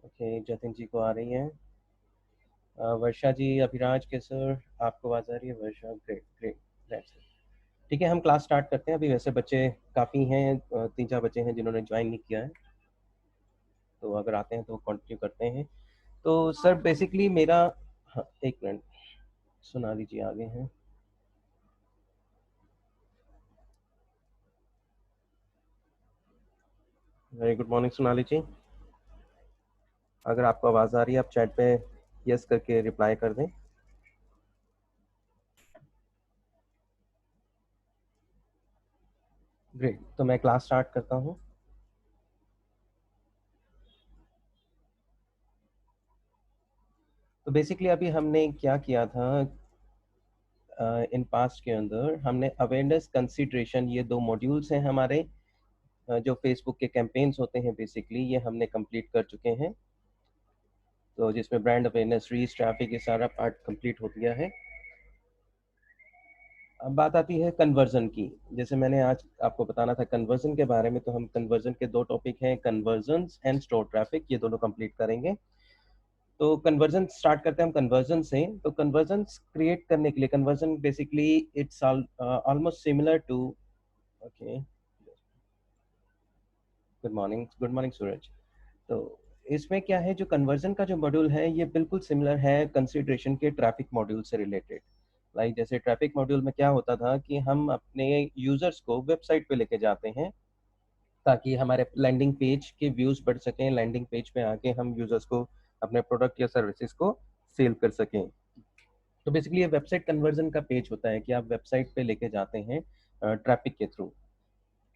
Okay, Jatin जी को आ रही है। वर्षा जी, अभिराज के सर, आपको आवाज़ आ रही है? वर्षा, ग्रेट ग्रेट ग्रेट सर। ठीक है, हम क्लास स्टार्ट करते हैं। अभी वैसे बच्चे काफ़ी हैं, 3-4 बच्चे हैं जिन्होंने ज्वाइन नहीं किया है, तो अगर आते हैं तो कंटिन्यू करते हैं। तो सर बेसिकली मेरा, हाँ एक मिनट, सोनाली जी आगे हैं। वेरी गुड मॉर्निंग सोनाली जी। अगर आपको आवाज़ आ रही है आप चैट पे यस करके रिप्लाई कर दें। ग्रेट, तो मैं क्लास स्टार्ट करता हूँ। तो बेसिकली अभी हमने क्या किया था, इन पास्ट के अंदर हमने अवेयरनेस कंसिडरेशन, ये दो मॉड्यूल्स हैं हमारे, जो फेसबुक के कैंपेन्स होते हैं बेसिकली, ये हमने कंप्लीट कर चुके हैं। तो जिसमें ब्रांड अवेयरनेस, रीच, ट्रैफिक, ये सारा पार्ट कंप्लीट हो गया है। अब बात आती है कन्वर्जन की। जैसे मैंने आज आपको बताना था कन्वर्जन के बारे में, तो हम कन्वर्जन के दो टॉपिक हैं, कन्वर्जन एंड स्टोर ट्रैफिक, ये दोनों कंप्लीट करेंगे। तो कन्वर्जन स्टार्ट करते हैं हम कन्वर्जन से। तो कन्वर्जन क्रिएट करने के लिए, conversion basically it's almost similar to, okay, good morning Suraj. तो इसमें क्या है, जो कन्वर्जन का जो मॉड्यूल है ये बिल्कुल सिमिलर है कंसिडरेशन के ट्रैफिक मॉड्यूल से रिलेटेड। लाइक जैसे ट्रैफिक मॉड्यूल में क्या होता था कि हम अपने यूजर्स को वेबसाइट पे लेके जाते हैं ताकि हमारे लैंडिंग पेज के व्यूज बढ़ सकें, लैंडिंग पेज पे आके हम यूजर्स को अपने प्रोडक्ट या सर्विसेज को सेल कर सकें। तो बेसिकली ये वेबसाइट कन्वर्जन का पेज होता है कि आप वेबसाइट पे लेके जाते हैं ट्रैफिक के थ्रू।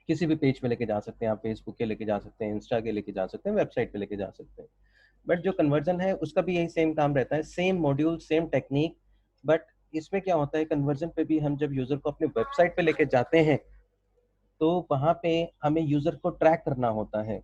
किसी भी पेज पे लेके जा सकते हैं आप, फेसबुक के लेके जा सकते हैं, इंस्टा के लेके जा सकते हैं, वेबसाइट पे लेके जा सकते हैं। बट जो कन्वर्जन है उसका भी यही सेम काम रहता है, same module, same technique. But इसमें क्या होता है, कन्वर्जन पे भी हम जब यूजर को अपने वेबसाइट पे लेके जाते हैं तो वहां पे हमें यूजर को ट्रैक करना होता है।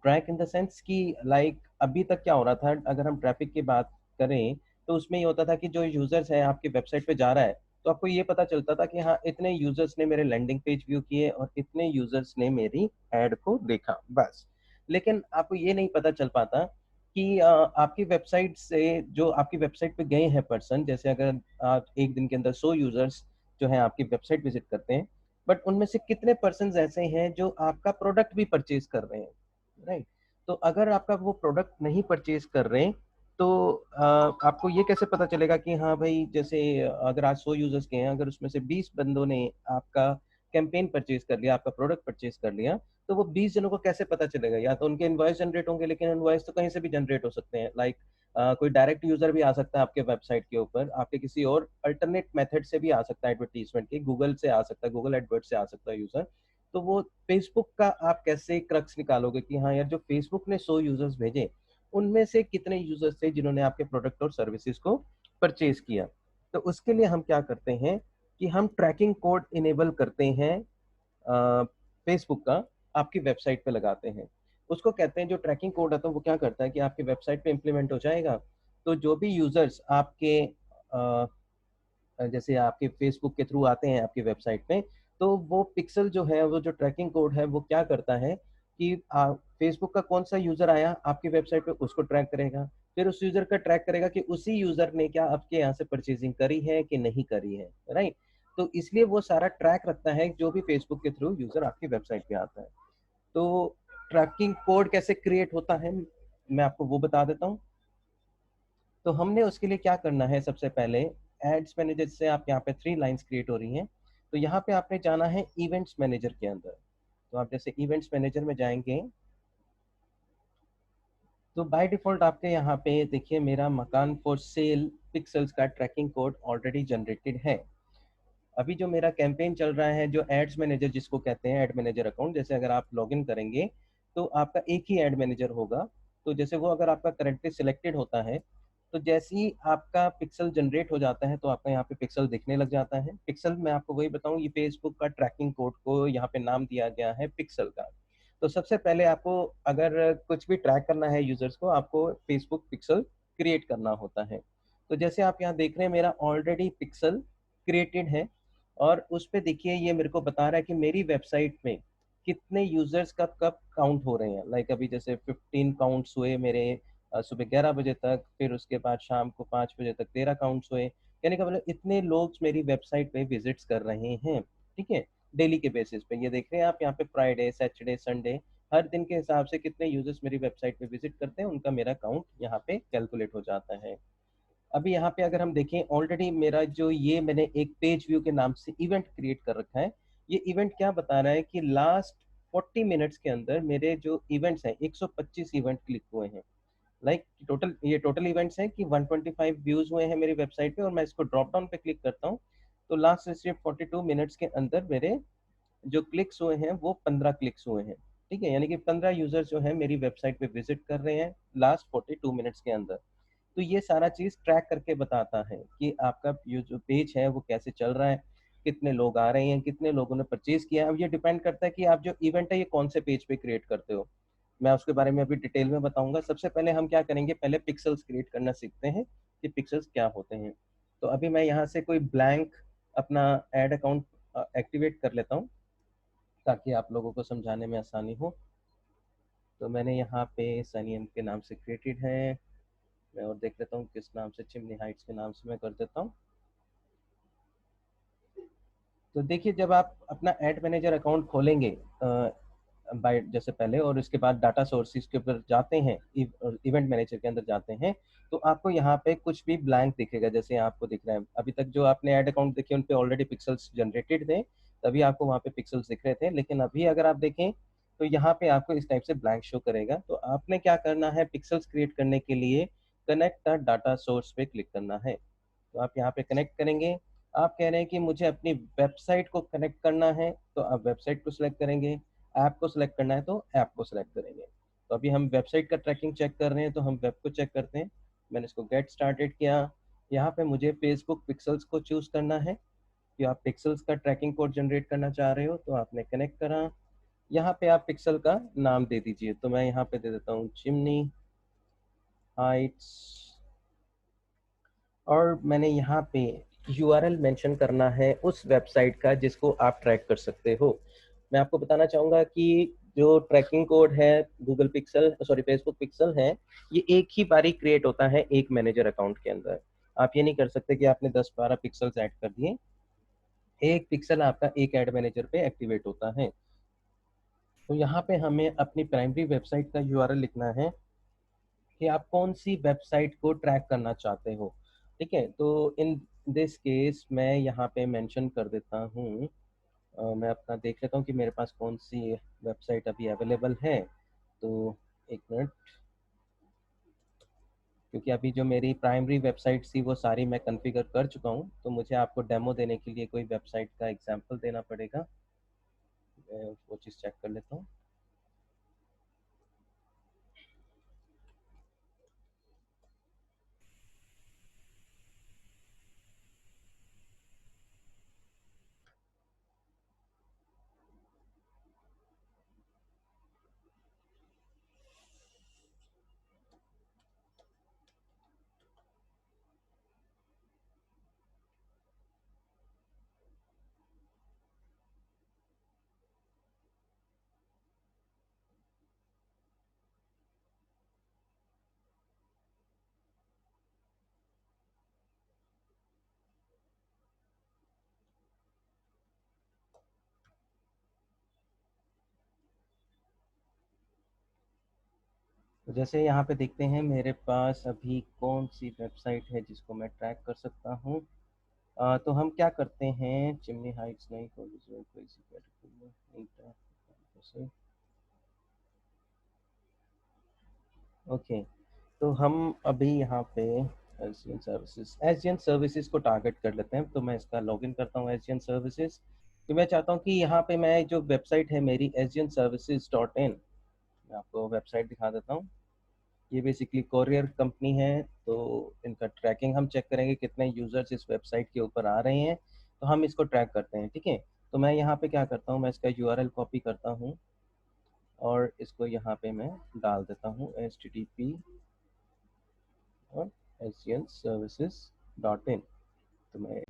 ट्रैक इन द सेंस कि लाइक अभी तक क्या हो रहा था, अगर हम ट्रैफिक की बात करें तो उसमें ये होता था कि जो यूजर्स है आपकी वेबसाइट पे जा रहा है, तो आपको ये पता चलता था कि हाँ इतने यूजर्स ने मेरे लैंडिंग पेज व्यू किए और इतने यूजर्स ने मेरी एड को देखा, बस। लेकिन आपको ये नहीं पता चल पाता कि आपकी वेबसाइट से जो आपकी वेबसाइट पे गए हैं पर्सन, जैसे अगर आप एक दिन के अंदर 100 यूजर्स जो है आपकी वेबसाइट विजिट करते हैं, बट उनमें से कितने पर्सन ऐसे हैं जो आपका प्रोडक्ट भी परचेज कर रहे हैं, राइट? तो अगर आपका वो प्रोडक्ट नहीं परचेज कर रहे हैं तो आपको ये कैसे पता चलेगा कि हाँ भाई, जैसे अगर आज 100 यूजर्स के हैं, अगर उसमें से 20 बंदों ने आपका कैंपेन परचेज कर लिया, आपका प्रोडक्ट परचेज कर लिया, तो वो 20 जनों को कैसे पता चलेगा? या तो उनके इनवॉइस जनरेट होंगे, लेकिन इनवॉइस तो कहीं से भी जनरेट हो सकते हैं। लाइक कोई डायरेक्ट यूजर भी आ सकता है आपके वेबसाइट के ऊपर, आपके किसी और अल्टरनेट मेथड से भी आ सकता है, एडवर्टीजमेंट के, गूगल से आ सकता है, गूगल एडवर्ड से आ सकता है यूजर। तो वो फेसबुक का आप कैसे क्रक्स निकालोगे कि हाँ यार, जो फेसबुक ने 100 यूजर्स भेजे उनमें से कितने यूजर्स थे जिन्होंने आपके प्रोडक्ट और सर्विसेज को परचेज किया? तो उसके लिए हम क्या करते हैं कि हम ट्रैकिंग कोड इनेबल करते हैं, फेसबुक का आपकी वेबसाइट पे लगाते हैं। उसको कहते हैं, जो ट्रैकिंग कोड आता है वो क्या करता है कि आपकी वेबसाइट पे इंप्लीमेंट हो जाएगा। तो जो भी यूजर्स आपके जैसे आपके फेसबुक के थ्रू आते हैं आपकी वेबसाइट पे, तो वो पिक्सल जो है, वो जो ट्रैकिंग कोड है, वो क्या करता है कि फेसबुक का कौन सा यूजर आया आपकी वेबसाइट पे उसको ट्रैक करेगा, फिर उस यूजर का ट्रैक करेगा कि उसी यूजर ने क्या आपके यहाँ से परचेजिंग करी है कि नहीं करी है, राइट? तो इसलिए वो सारा ट्रैक रखता है जो भी फेसबुक के थ्रू यूजर आपकी वेबसाइट पे आता है। तो ट्रैकिंग कोड कैसे क्रिएट होता है मैं आपको वो बता देता हूँ। तो हमने उसके लिए क्या करना है, सबसे पहले एड्स मैनेजर से आप यहाँ पे 3 लाइंस क्रिएट हो रही हैं, तो यहाँ पे आपने जाना है इवेंट्स मैनेजर के अंदर। तो आप जैसे इवेंट्स मैनेजर में जाएंगे तो बाय डिफॉल्ट आपके यहाँ पे देखिए, मेरा मकान फॉर सेल पिक्सल्स का ट्रैकिंग कोड ऑलरेडी जनरेटेड है। अभी जो मेरा कैंपेन चल रहा है, जो एड्स मैनेजर जिसको कहते हैं, एड मैनेजर अकाउंट, जैसे अगर आप लॉगिन करेंगे तो आपका एक ही एड मैनेजर होगा। तो जैसे वो अगर आपका करेक्टली सिलेक्टेड होता है, तो जैसे ही आपका पिक्सल जनरेट हो जाता है तो आपका यहाँ पे पिक्सल दिखने लग जाता है। पिक्सल मैं आपको वही बताऊँ, ये फेसबुक का ट्रैकिंग कोड को यहाँ पे नाम दिया गया है पिक्सल का। तो सबसे पहले आपको अगर कुछ भी ट्रैक करना है यूजर्स को, आपको फेसबुक पिक्सल क्रिएट करना होता है। तो जैसे आप यहाँ देख रहे हैं, मेरा ऑलरेडी पिक्सल क्रिएटेड है और उस पे देखिए ये मेरे को बता रहा है कि मेरी वेबसाइट में कितने यूजर्स कब कब काउंट हो रहे हैं। लाइक अभी जैसे 15 काउंट्स हुए मेरे सुबह 11 बजे तक, फिर उसके बाद शाम को 5 बजे तक 13 काउंट्स हुए। कहने का मतलब इतने लोग मेरी वेबसाइट पे विजिट्स कर रहे हैं, ठीक है, डेली के बेसिस पे। ये देख रहे हैं आप यहाँ पे फ्राइडे सैटरडे संडे हर दिन के हिसाब से कितने यूजर्स मेरी वेबसाइट पे विजिट करते हैं, उनका मेरा काउंट यहाँ पे कैलकुलेट हो जाता है। अभी यहाँ पे अगर हम देखें, ऑलरेडी मेरा जो ये मैंने एक पेज व्यू के नाम से इवेंट क्रिएट कर रखा है। ये इवेंट क्या बता रहा है कि लास्ट 40 मिनट्स के अंदर मेरे जो इवेंट्स हैं 125 इवेंट क्लिक हुए हैं। लाइक टोटल, ये टोटल इवेंट्स हैं कि 125 व्यूज हुए हैं मेरी वेबसाइट पे, और मैं इसको ड्रॉप डाउन पे क्लिक करता हूँ तो लास्ट सिर्फ 42 मिनट्स के अंदर मेरे जो क्लिक्स हुए हैं वो 15 क्लिक्स हुए हैं। ठीक है, यानी कि 15 यूजर्स जो है मेरी वेबसाइट पे विजिट कर रहे हैं लास्ट 42 मिनट्स के अंदर। तो ये सारा चीज ट्रैक करके बताता है कि आपका ये जो पेज है वो कैसे चल रहा है, कितने लोग आ रहे हैं, कितने लोगों ने परचेज किया है। अब ये डिपेंड करता है कि आप जो इवेंट है ये कौन से पेज पे क्रिएट करते हो। मैं उसके बारे में अभी डिटेल में बताऊंगा। सबसे पहले हम क्या करेंगे, पहले पिक्सल्स क्रिएट करना सीखते हैं कि पिक्सल्स क्या होते हैं। तो अभी मैं यहाँ से कोई ब्लैंक अपना एड अकाउंट एक्टिवेट कर लेता हूँ ताकि आप लोगों को समझाने में आसानी हो। तो मैंने यहाँ पे सनी एम के नाम से क्रिएटेड है। मैं और देख लेता हूँ किस नाम से, चिमनी हाइट्स के नाम से मैं कर देता हूँ। तो देखिए, जब आप अपना एड मैनेजर अकाउंट खोलेंगे बाय जैसे पहले, और उसके बाद डाटा सोर्सेज के ऊपर जाते हैं, इवेंट मैनेजर के अंदर जाते हैं, तो आपको यहाँ पे कुछ भी ब्लैंक दिखेगा। जैसे आपको दिख रहा है, अभी तक जो आपने ऐड अकाउंट देखे उन पे ऑलरेडी पिक्सल्स जनरेटेड थे, तभी आपको वहाँ पे पिक्सल्स दिख रहे थे। लेकिन अभी अगर आप देखें तो यहाँ पे आपको इस टाइप से ब्लैंक शो करेगा। तो आपने क्या करना है, पिक्सल्स क्रिएट करने के लिए कनेक्ट द डाटा सोर्स पे क्लिक करना है। तो आप यहाँ पे कनेक्ट करेंगे। आप कह रहे हैं कि मुझे अपनी वेबसाइट को कनेक्ट करना है, तो आप वेबसाइट को सिलेक्ट करेंगे। ऐप को सिलेक्ट करना है तो ऐप को सिलेक्ट करेंगे। तो अभी हम वेबसाइट का ट्रैकिंग चेक कर रहे हैं, तो हम वेब को चेक करते हैं। मैंने इसको गेट स्टार्टेड किया। यहाँ पे मुझे फेसबुक पिक्सल्स को चूज करना है कि आप पिक्सल्स का ट्रैकिंग कोड जनरेट करना चाह रहे हो, तो आपने कनेक्ट करा। यहाँ पे आप पिक्सल का नाम दे दीजिए, तो मैं यहाँ पे दे देता हूँ चिमनी हाइट्स। और मैंने यहाँ पे यूआरएल मेंशन करना है उस वेबसाइट का जिसको आप ट्रैक कर सकते हो। मैं आपको बताना चाहूँगा कि जो ट्रैकिंग कोड है Google pixel, sorry Facebook pixel है, ये एक ही बारी क्रिएट होता है एक मैनेजर अकाउंट के अंदर। आप ये नहीं कर सकते कि आपने 10-12 पिक्सल्स ऐड कर दिए। एक पिक्सल आपका एक ऐड मैनेजर पे एक्टिवेट होता है। तो यहाँ पे हमें अपनी प्राइमरी वेबसाइट का यूआरएल लिखना है कि आप कौन सी वेबसाइट को ट्रैक करना चाहते हो। ठीक है, तो इन दिस केस मैं यहाँ पे मेंशन कर देता हूँ। मैं अपना देख लेता हूँ कि मेरे पास कौन सी वेबसाइट अभी अवेलेबल है। तो एक मिनट, क्योंकि अभी जो मेरी प्राइमरी वेबसाइट थी वो सारी मैं कॉन्फ़िगर कर चुका हूँ, तो मुझे आपको डेमो देने के लिए कोई वेबसाइट का एग्जांपल देना पड़ेगा। मैं वो चीज़ चेक कर लेता हूँ। तो जैसे यहाँ पे देखते हैं मेरे पास अभी कौन सी वेबसाइट है जिसको मैं ट्रैक कर सकता हूँ। तो हम क्या करते हैं, चिमनी हाइट्स नहीं, कोई सी कैटेगरी नहीं था। ओके, तो हम अभी यहाँ पे एसजीएन सर्विसेज को टारगेट कर लेते हैं। तो मैं इसका लॉगिन करता हूँ एसजीएन सर्विसेज। तो मैं चाहता हूँ कि यहाँ पे मैं जो वेबसाइट है मेरी SGNservices.in, मैं आपको वेबसाइट दिखा देता हूँ। ये बेसिकली कोरियर कंपनी है, तो इनका ट्रैकिंग हम चेक करेंगे कितने यूजर्स इस वेबसाइट के ऊपर आ रहे हैं, तो हम इसको ट्रैक करते हैं। ठीक है, तो मैं यहाँ पे क्या करता हूँ, मैं इसका यूआरएल कॉपी करता हूँ और इसको यहाँ पे मैं डाल देता हूँ HTTP और SGNservices.in। तो मैं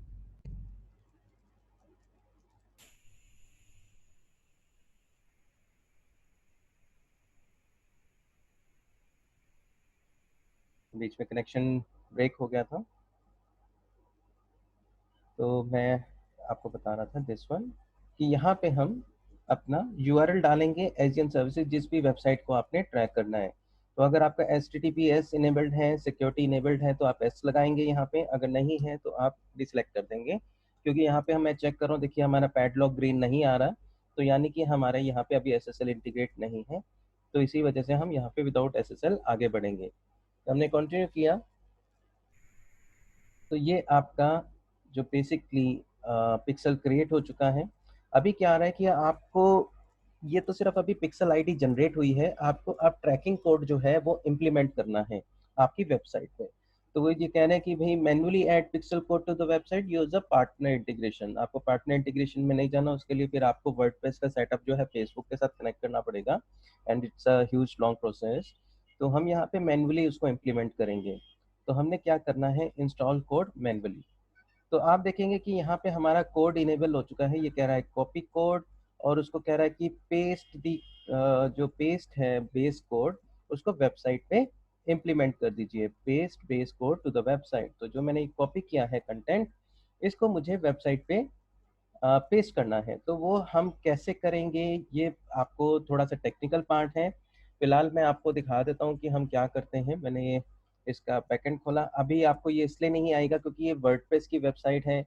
बीच में कनेक्शन ब्रेक हो गया था। तो मैं आपको बता रहा था दिस वन, कि यहाँ पे हम अपना यूआरएल डालेंगे एसडीएन सर्विसेज, जिस भी वेबसाइट को आपने ट्रैक करना है। तो अगर आपका HTTPS इनेबल्ड है, सिक्योरिटी इनेबल्ड है, तो आप एस लगाएंगे यहाँ पे, अगर नहीं है तो आप डिसलेक्ट कर देंगे। क्योंकि यहाँ पे मैं चेक कर रहा हूँ, देखिए हमारा पैडलॉक ग्रीन नहीं आ रहा, तो यानी कि हमारे यहाँ पे अभी SSL इंटीग्रेट नहीं है। तो इसी वजह से हम यहाँ पे विदाउट SSL आगे बढ़ेंगे। तो हमने कंटिन्यू किया। तो ये आपका जो बेसिकली पिक्सल क्रिएट हो चुका है। अभी क्या आ रहा है कि आपको ये तो सिर्फ अभी पिक्सल आईडी जनरेट हुई है, आपको अब ट्रैकिंग कोड जो है वो इम्प्लीमेंट करना है आपकी वेबसाइट पे। तो वो ये कह रहे हैं कि भाई manually add pixel code to the website, use a partner integration. आपको पार्टनर इंटीग्रेशन में नहीं जाना, उसके लिए फिर आपको वर्डप्रेस का सेटअप जो है फेसबुक के साथ कनेक्ट करना पड़ेगा, and it's a huge long process. तो हम यहाँ पे मैन्युअली उसको इम्प्लीमेंट करेंगे। तो हमने क्या करना है, इंस्टॉल कोड मैन्युअली। तो आप देखेंगे कि यहाँ पे हमारा कोड इनेबल हो चुका है। ये कह रहा है कॉपी कोड, और उसको कह रहा है कि पेस्ट दी, जो पेस्ट है बेस कोड, उसको वेबसाइट पे इम्प्लीमेंट कर दीजिए। Paste base code to the website. तो जो मैंने कॉपी किया है कंटेंट, इसको मुझे वेबसाइट पे पेस्ट करना है। तो वो हम कैसे करेंगे, ये आपको थोड़ा सा टेक्निकल पार्ट है। फिलहाल मैं आपको दिखा देता हूँ कि हम क्या करते हैं। मैंने ये इसका बैकएंड खोला। अभी आपको ये इसलिए नहीं आएगा क्योंकि ये वर्डप्रेस की वेबसाइट है।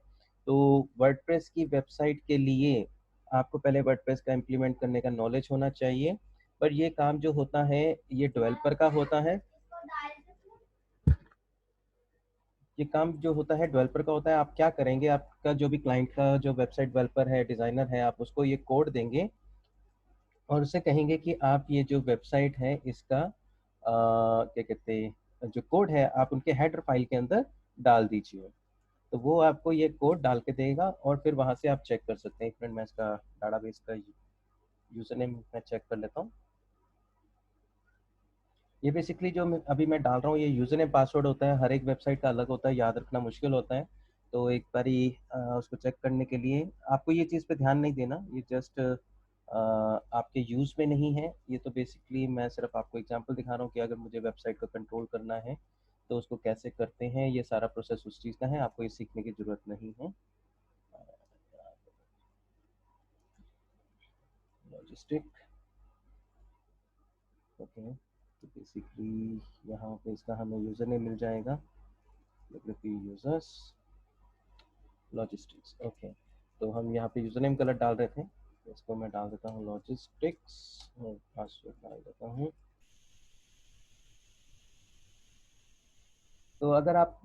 तो वर्डप्रेस की वेबसाइट के लिए आपको पहले वर्डप्रेस का इम्प्लीमेंट करने का नॉलेज होना चाहिए। पर ये काम जो होता है ये डेवलपर का होता है। ये काम जो होता है डेवलपर का होता है। आप क्या करेंगे, आपका जो भी क्लाइंट का जो वेबसाइट डेवलपर है, डिज़ाइनर है, आप उसको ये कोड देंगे और उससे कहेंगे कि आप ये जो वेबसाइट है इसका क्या कहते हैं, जो कोड है आप उनके हेडर फाइल के अंदर डाल दीजिए। तो वो आपको ये कोड डाल के देगा और फिर वहाँ से आप चेक कर सकते हैं। एक मिनट, मैं इसका डाटाबेस का यूज़र नेम मैं चेक कर लेता हूँ। ये बेसिकली जो अभी मैं डाल रहा हूँ, ये यूज़र नेम पासवर्ड होता है, हर एक वेबसाइट का अलग होता है, याद रखना मुश्किल होता है। तो एक बारी उसको चेक करने के लिए आपको ये चीज़ पे ध्यान नहीं देना, ये जस्ट आपके यूज़ में नहीं है। ये तो बेसिकली मैं सिर्फ आपको एग्जांपल दिखा रहा हूँ कि अगर मुझे वेबसाइट को कंट्रोल करना है तो उसको कैसे करते हैं। ये सारा प्रोसेस उस चीज़ का है, आपको ये सीखने की ज़रूरत नहीं है। Logistic, okay. तो बेसिकली यहाँ पे इसका हमें यूज़र नेम मिल जाएगा, यूजर्स लॉजिस्टिक्स, ओके। तो हम यहाँ पे यूजर नेम गलत डाल रहे थे, तो इसको मैं डाल देता हूँ लॉजिस्टिक्स और पासवर्ड डाल देता हूँ। तो अगर आप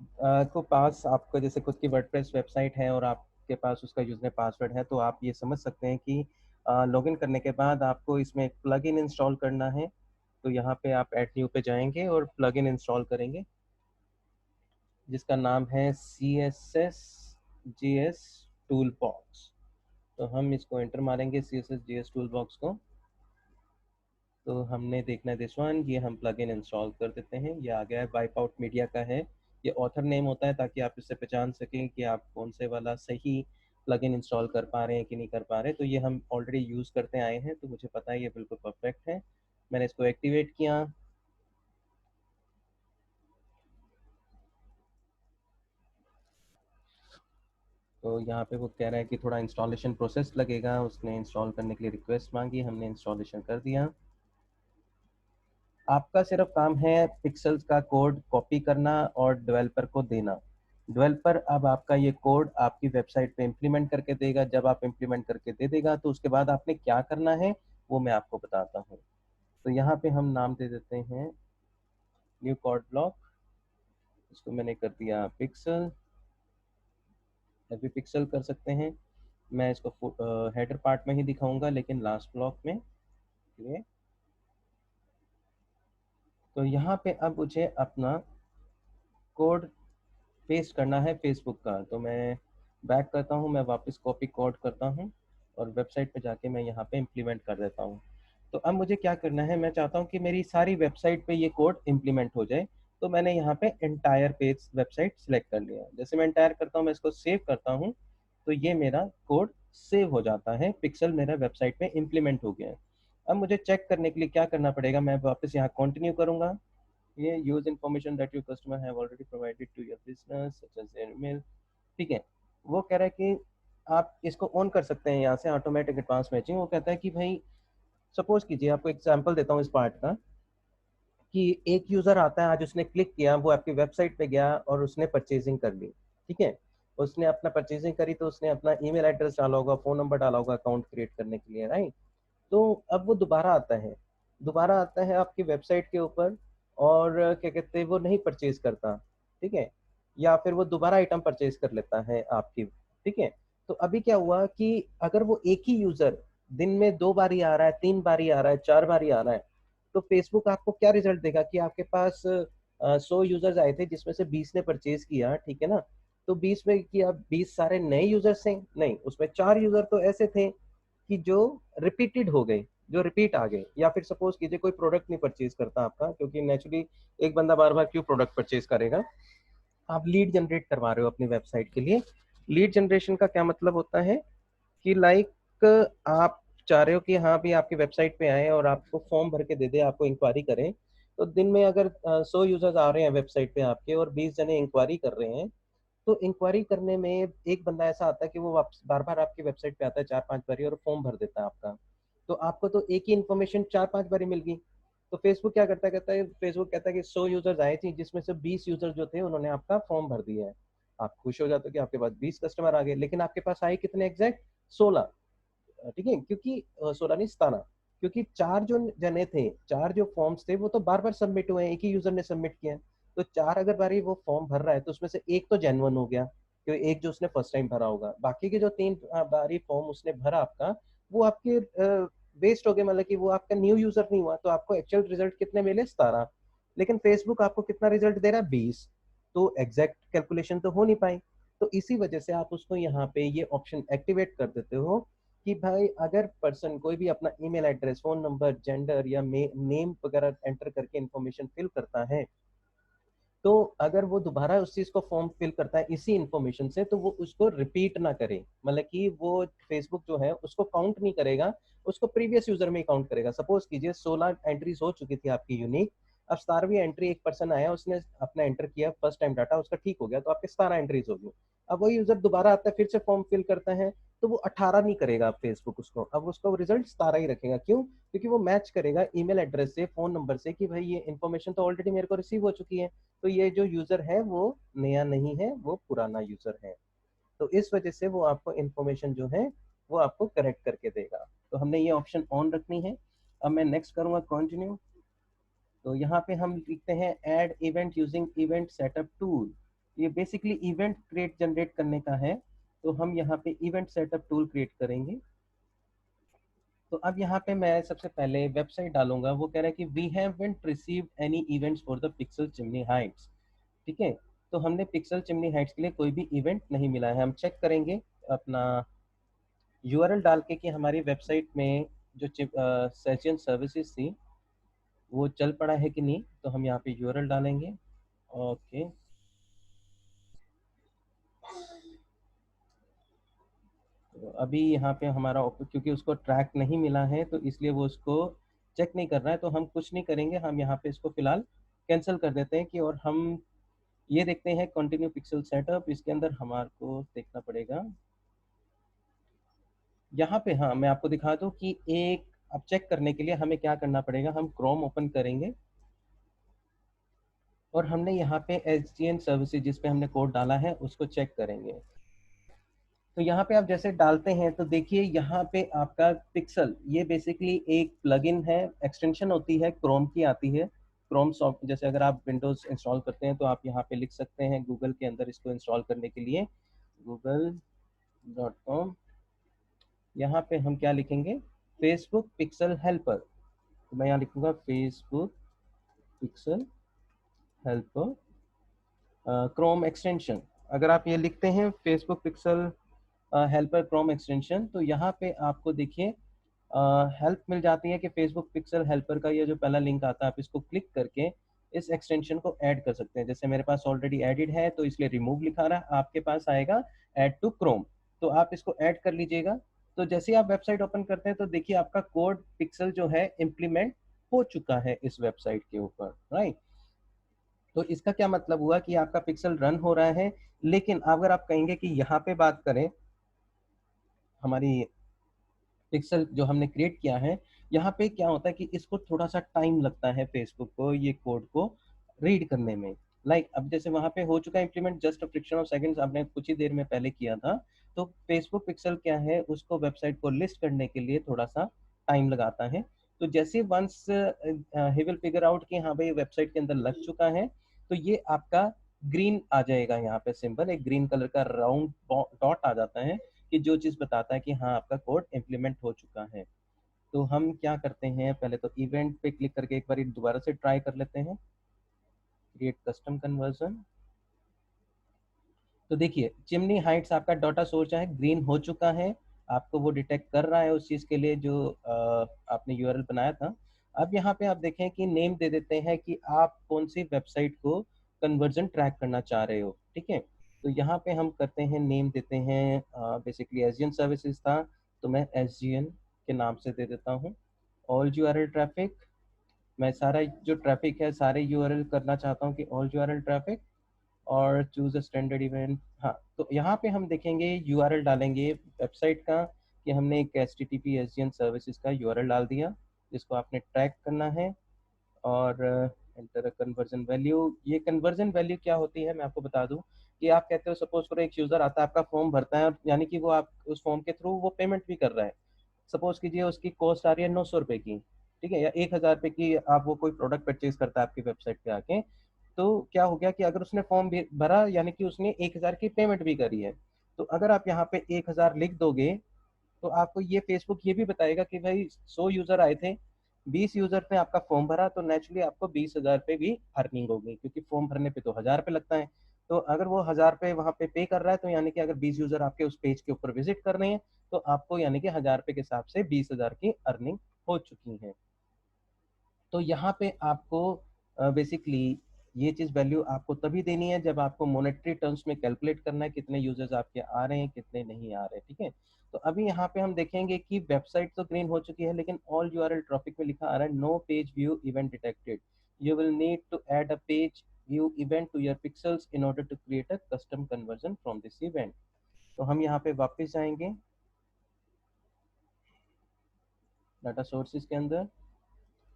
को पास आपको जैसे खुद की वर्डप्रेस वेबसाइट है और आपके पास उसका यूजर पासवर्ड है, तो आप ये समझ सकते हैं कि लॉगिन करने के बाद आपको इसमें एक प्लगइन इंस्टॉल करना है। तो यहाँ पे आप ऐड न्यू पे जाएंगे और प्लगइन इंस्टॉल करेंगे जिसका नाम है CSS टूल बॉक्स। तो हम इसको एंटर मारेंगे CSS टूल बॉक्स को। तो हमने देखना है दिस वन, ये हम प्लगइन इंस्टॉल कर देते हैं। ये आ गया है, वाइप आउट मीडिया का है। ये ऑथर नेम होता है ताकि आप इससे पहचान सकें कि आप कौन से वाला सही प्लगइन इंस्टॉल कर पा रहे हैं कि नहीं कर पा रहे। तो ये हम ऑलरेडी यूज़ करते आए हैं, तो मुझे पता है ये बिल्कुल परफेक्ट है। मैंने इसको एक्टिवेट किया। तो यहाँ पे वो कह रहा है कि थोड़ा इंस्टॉलेशन प्रोसेस लगेगा। उसने इंस्टॉल करने के लिए रिक्वेस्ट मांगी, हमने इंस्टॉलेशन कर दिया। आपका सिर्फ काम है पिक्सेल्स का कोड कॉपी करना और डेवलपर को देना। डेवलपर अब आपका ये कोड आपकी वेबसाइट पे इम्प्लीमेंट करके देगा। जब आप इम्प्लीमेंट करके दे देगा तो उसके बाद आपने क्या करना है वो मैं आपको बताता हूँ। तो यहाँ पे हम नाम दे देते हैं न्यू कोड ब्लॉक। इसको मैंने कर दिया पिक्सल, अभी पिक्सल कर सकते हैं। मैं इसको हेडर पार्ट में ही दिखाऊंगा लेकिन लास्ट ब्लॉक में ये। तो यहाँ पे अब मुझे अपना कोड पेस्ट करना है फेसबुक का। तो मैं बैक करता हूँ, मैं वापस कॉपी कोड करता हूँ और वेबसाइट पे जाके मैं यहाँ पे इम्प्लीमेंट कर देता हूँ। तो अब मुझे क्या करना है, मैं चाहता हूँ कि मेरी सारी वेबसाइट पे ये कोड इम्प्लीमेंट हो जाए। तो मैंने यहाँ पे एंटायर पेज वेबसाइट सेलेक्ट कर लिया। जैसे मैं एंटायर करता हूँ, मैं इसको सेव करता हूँ, तो ये मेरा कोड सेव हो जाता है। पिक्सल मेरा वेबसाइट में इम्प्लीमेंट हो गया है। अब मुझे चेक करने के लिए क्या करना पड़ेगा, मैं वापस यहाँ कंटिन्यू करूँगा। ये use information that your customer have already provided to your business such as their email. ठीक है, वो कह रहा है कि आप इसको ऑन कर सकते हैं यहाँ से ऑटोमेटिक एडवांस मैचिंग। वो कहता है कि भाई सपोज कीजिए, आपको एग्जांपल देता हूँ इस पार्ट का, कि एक यूजर आता है, आज उसने क्लिक किया, वो आपकी वेबसाइट पे गया और उसने परचेजिंग कर ली। ठीक है, उसने अपना परचेजिंग करी तो उसने अपना ईमेल एड्रेस डाला होगा, फोन नंबर डाला होगा अकाउंट क्रिएट करने के लिए, राइट। तो अब वो दोबारा आता है, दोबारा आता है आपकी वेबसाइट के ऊपर, और क्या कहते हैं, वो नहीं परचेज करता। ठीक है, या फिर वो दोबारा आइटम परचेज कर लेता है आपकी। ठीक है, तो अभी क्या हुआ कि अगर वो एक ही यूजर दिन में 2 बार ही आ रहा है, 3 बार ही आ रहा है, 4 बार ही आ रहा है, तो फेसबुक आपको क्या रिजल्ट देगा कि आपके पास 100 यूजर्स आए थे जिसमें से 20 ने परचेज किया। ठीक है ना, तो 20 में कि अब 20 सारे नए यूजर्स हैं? नहीं, उसमें 4 यूजर तो ऐसे थे कि जो रिपीटेड हो गए, जो रिपीट आ गए। या फिर सपोज कीजिए कोई प्रोडक्ट नहीं परचेज करता आपका, क्योंकि नेचुरली एक बंदा बार बार क्यों प्रोडक्ट परचेज करेगा। आप लीड जनरेट करवा रहे हो अपनी वेबसाइट के लिए। लीड जनरेशन का क्या मतलब होता है कि लाइक आप चाह रहे हो कि हाँ भी आपकी वेबसाइट पे आए और आपको फॉर्म भर के दे दे, आपको इंक्वायरी करें। तो दिन में अगर 100 यूजर्स आ रहे हैं वेबसाइट पे आपके और 20 जने इंक्वायरी कर रहे हैं, तो इंक्वायरी करने में एक बंदा ऐसा आता है कि वो वापस बार बार आपकी वेबसाइट पे आता है 4-5 बारी और फॉर्म भर देता है आपका। तो आपको तो एक ही इन्फॉर्मेशन 4-5 बारी मिल गई। तो फेसबुक क्या करता है, कहता है, फेसबुक कहता है कि 100 यूजर्स आए थे जिसमें से 20 यूजर जो थे उन्होंने आपका फॉर्म भर दिया है। आप खुश हो जाते हो कि आपके पास 20 कस्टमर आ गए, लेकिन आपके पास आए कितने एग्जैक्ट? 16। ठीक है, क्योंकि 16 नहीं 17, क्योंकि 4 जो जने थे, 4 जो फॉर्म्स थे वो तो बार बार सबमिट हुए हैं, एक ही यूजर ने सबमिट किया है। तो 4 अगर बारी वो फॉर्म भर रहा है तो उसमें से एक तो जेन्युइन हो गया, क्योंकि एक जो उसने फर्स्ट टाइम भरा होगा। बाकी के जो 3 बारी फॉर्म उसने भरा आपका, वो आपके वेस्ट हो गए, मतलब कि वो आपका न्यू यूजर नहीं हुआ। तो आपको एक्चुअल रिजल्ट कितने मिले? 17। लेकिन फेसबुक आपको कितना रिजल्ट दे रहा है? 20। तो एग्जैक्ट कैलकुलेशन तो हो नहीं पाई। तो इसी वजह से आप उसको यहाँ पे ये ऑप्शन एक्टिवेट कर देते हो कि भाई अगर पर्सन कोई भी अपना email address, phone number, gender या नेम वगैरह एंटर करके इंफॉर्मेशन फिल करता है, तो अगर वो दोबारा उस चीज को फॉर्म फिल करता है इसी इंफॉर्मेशन से, तो वो उसको रिपीट ना करे। मतलब कि वो फेसबुक जो है उसको काउंट नहीं करेगा, उसको प्रीवियस यूजर में ही काउंट करेगा। सपोज कीजिए 16 एंट्रीज हो चुकी थी आपकी यूनिक, अब 17वीं एंट्री एक पर्सन आया, उसने अपना एंटर किया, फर्स्ट टाइम डाटा उसका ठीक हो गया, तो आपके 17 एंट्रीज होगी। अब वही यूजर दोबारा आता है, फिर से फॉर्म फिल करता है, तो वो 18 नहीं करेगा फेसबुक उसको, अब उसको रिजल्ट 17 ही रखेगा। क्यों? क्योंकि वो मैच करेगा ईमेल एड्रेस से, फोन नंबर से, कि भाई ये इन्फॉर्मेशन तो ऑलरेडी मेरे को रिसीव हो चुकी है, तो ये जो यूजर है वो नया नहीं है, वो पुराना यूजर है। तो इस वजह से वो आपको इन्फॉर्मेशन जो है वो आपको करेक्ट करके देगा। तो हमने ये ऑप्शन ऑन रखनी है। अब मैं नेक्स्ट करूंगा कंटिन्यू। तो यहाँ पे हम लिखते हैं add event using event setup tool. ये बेसिकली इवेंट क्रिएट जनरेट करने का है। तो हम यहाँ पे इवेंट सेटअप टूल क्रिएट करेंगे। तो अब यहाँ पे मैं सबसे पहले वेबसाइट डालूंगा। वो कह रहा है कि we haven't received any events for the pixel chimney heights. ठीक है, तो हमने पिक्सल चिमनी हाइट्स के लिए कोई भी इवेंट नहीं मिला है। हम चेक करेंगे अपना यूआरएल डाल के कि हमारी वेबसाइट में जो सेशन सर्विसेज थी वो चल पड़ा है कि नहीं। तो हम यहाँ पे यूआरएल डालेंगे। ओके, तो अभी यहाँ पे हमारा क्योंकि उसको ट्रैक नहीं मिला है तो इसलिए वो उसको चेक नहीं कर रहा है। तो हम कुछ नहीं करेंगे, हम यहाँ पे इसको फिलहाल कैंसिल कर देते हैं कि, और हम ये देखते हैं कंटिन्यू पिक्सल सेटअप। इसके अंदर हमारे को देखना पड़ेगा यहाँ पे। हाँ, मैं आपको दिखा दूँ कि एक, अब चेक करने के लिए हमें क्या करना पड़ेगा, हम क्रोम ओपन करेंगे और हमने यहाँ पे एच डी एन सर्विसेज जिस पे हमने कोड डाला है उसको चेक करेंगे। तो यहाँ पे आप जैसे डालते हैं तो देखिए यहाँ पे आपका पिक्सल, ये बेसिकली एक प्लगइन है, एक्सटेंशन होती है, क्रोम की आती है। क्रोम सॉफ्ट, जैसे अगर आप विंडोज इंस्टॉल करते हैं तो आप यहाँ पे लिख सकते हैं गूगल के अंदर इसको इंस्टॉल करने के लिए google.com। यहाँ पे हम क्या लिखेंगे, फेसबुक पिक्सल हेल्पर। तो मैं यहाँ लिखूंगा Facebook pixel helper Chrome extension. अगर आप ये लिखते हैं Facebook pixel helper Chrome extension, तो यहाँ पे आपको देखिए हेल्प मिल जाती है कि फेसबुक पिक्सल हेल्पर का ये जो पहला लिंक आता है, आप इसको क्लिक करके इस एक्सटेंशन को ऐड कर सकते हैं। जैसे मेरे पास ऑलरेडी एडिड है तो इसलिए रिमूव लिखा रहा है, आपके पास आएगा ऐड टू क्रोम। तो आप इसको ऐड कर लीजिएगा। तो जैसे ही आप वेबसाइट ओपन करते हैं तो देखिए आपका कोड पिक्सल जो है इम्प्लीमेंट हो चुका है इस वेबसाइट के ऊपर, राइट। तो इसका क्या मतलब हुआ कि आपका पिक्सल रन हो रहा है, लेकिन अगर आप कहेंगे कि यहाँ पे बात करें हमारी पिक्सल जो हमने क्रिएट किया है, यहाँ पे क्या होता है कि इसको थोड़ा सा टाइम लगता है फेसबुक को ये कोड को रीड करने में। अब जैसे वहां पे हो चुका है implement, just friction of seconds, आपने कुछ ही देर में पहले किया था। तो फेसबुक पिक्सल क्या है, उसको वेबसाइट को लिस्ट करने के लिए थोड़ा सा टाइम लगाता है। तो जैसे वंस ही विल फिगर आउट कि हाँ भाई वेबसाइट के अंदर लग चुका है, तो ये आपका ग्रीन आ जाएगा, यहाँ पे सिंबल एक ग्रीन कलर का राउंड डॉट आ जाता है कि जो चीज़ बताता है कि हाँ आपका कोड इम्प्लीमेंट हो चुका है। तो हम क्या करते हैं, पहले तो इवेंट पे क्लिक करके एक बार दोबारा से ट्राई कर लेते हैं, क्रिएट कस्टम कन्वर्जन। तो देखिए चिमनी हाइट्स आपका डाटा सोर्स है ग्रीन हो चुका है, आपको वो डिटेक्ट कर रहा है उस चीज़ के लिए जो आपने यूआरएल बनाया था। अब यहाँ पे आप देखें कि नेम दे देते हैं कि आप कौन सी वेबसाइट को कन्वर्जन ट्रैक करना चाह रहे हो, ठीक है। तो यहाँ पे हम करते हैं, नेम देते हैं, बेसिकली एसजीएन सर्विसेज था, तो मैं एसजीएन के नाम से दे देता हूँ। ऑल यूआरएल ट्रैफिक, मैं सारा जो ट्रैफिक है सारे यूआरएल करना चाहता हूँ कि ऑल यूआरएल ट्रैफिक, और चूज अ स्टैंडर्ड इवेंट। हाँ, तो यहाँ पे हम देखेंगे यूआरएल डालेंगे वेबसाइट का कि हमने एक H T T P S D N services का यूआरएल डाल दिया जिसको आपने ट्रैक करना है। और एंटर कन्वर्जन वैल्यू, ये कन्वर्जन वैल्यू क्या होती है मैं आपको बता दूं कि आप कहते हो सपोज करो एक यूज़र आता है आपका फॉर्म भरता है, यानी कि वो आप उस फॉर्म के थ्रू वो पेमेंट भी कर रहा है। सपोज कीजिए उसकी कॉस्ट आ रही है 900 रुपये की, ठीक है, या 1000 रुपये की, आप वो कोई प्रोडक्ट परचेज करता है आपकी वेबसाइट पे आके। तो क्या हो गया कि अगर उसने फॉर्म भी भरा यानी कि उसने 1000 की पेमेंट भी करी है, तो अगर आप यहाँ पे 1000 लिख दोगे तो आपको ये फेसबुक ये भी बताएगा कि भाई 100 यूजर आए थे, 20 यूजर ने आपका फॉर्म भरा, तो नेचुरली आपको 20,000 रुपये भी अर्निंग होगी, क्योंकि फॉर्म भरने पे तो 1000 रुपये लगता है। तो अगर वो 1000 रुपये वहाँ पे कर रहा है, तो यानी कि अगर 20 यूजर आपके उस पेज के ऊपर विजिट कर रहे हैं, तो आपको यानी कि 1000 रुपये के हिसाब से 20,000 की अर्निंग हो चुकी है। तो यहाँ पे आपको बेसिकली ये चीज़ वैल्यू आपको तभी देनी है जब आपको मोनेटरी टर्म्स में कैलकुलेट करना है कितने यूजर्स आपके आ रहे हैं कितने नहीं आ रहे, ठीक है। तो अभी यहाँ पे हम देखेंगे कि वेबसाइट तो ग्रीन हो चुकी है, लेकिन ऑल यूआरएल ट्रैफिक में लिखा आ रहा है no page view event detected, you will need to add a page view event to your pixels in order to create a custom conversion from this event. तो हम यहाँ पे वापस जाएंगे डाटा सोर्सेज के अंदर,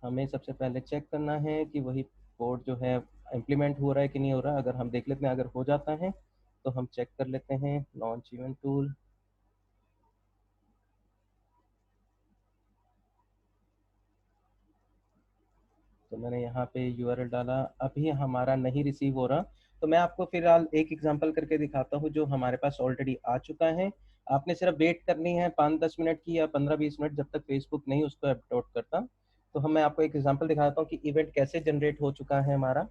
हमें सबसे पहले चेक करना है कि वही कोड जो है इम्प्लीमेंट हो रहा है कि नहीं हो रहा है। अगर हम देख लेते हैं अगर हो जाता है तो हम चेक कर लेते हैं लॉन्च इवेंट टूल। तो मैंने यहाँ पे यूआरएल डाला, अभी हमारा नहीं रिसीव हो रहा। तो मैं आपको फिलहाल एक एग्जांपल करके दिखाता हूँ जो हमारे पास ऑलरेडी आ चुका है। आपने सिर्फ वेट करनी है 5-10 मिनट की या 15-20 मिनट, जब तक फेसबुक नहीं उसको अपलोड करता। तो हम मैं आपको एक एग्जांपल दिखाता हूँ कि इवेंट कैसे जनरेट हो चुका है हमारा।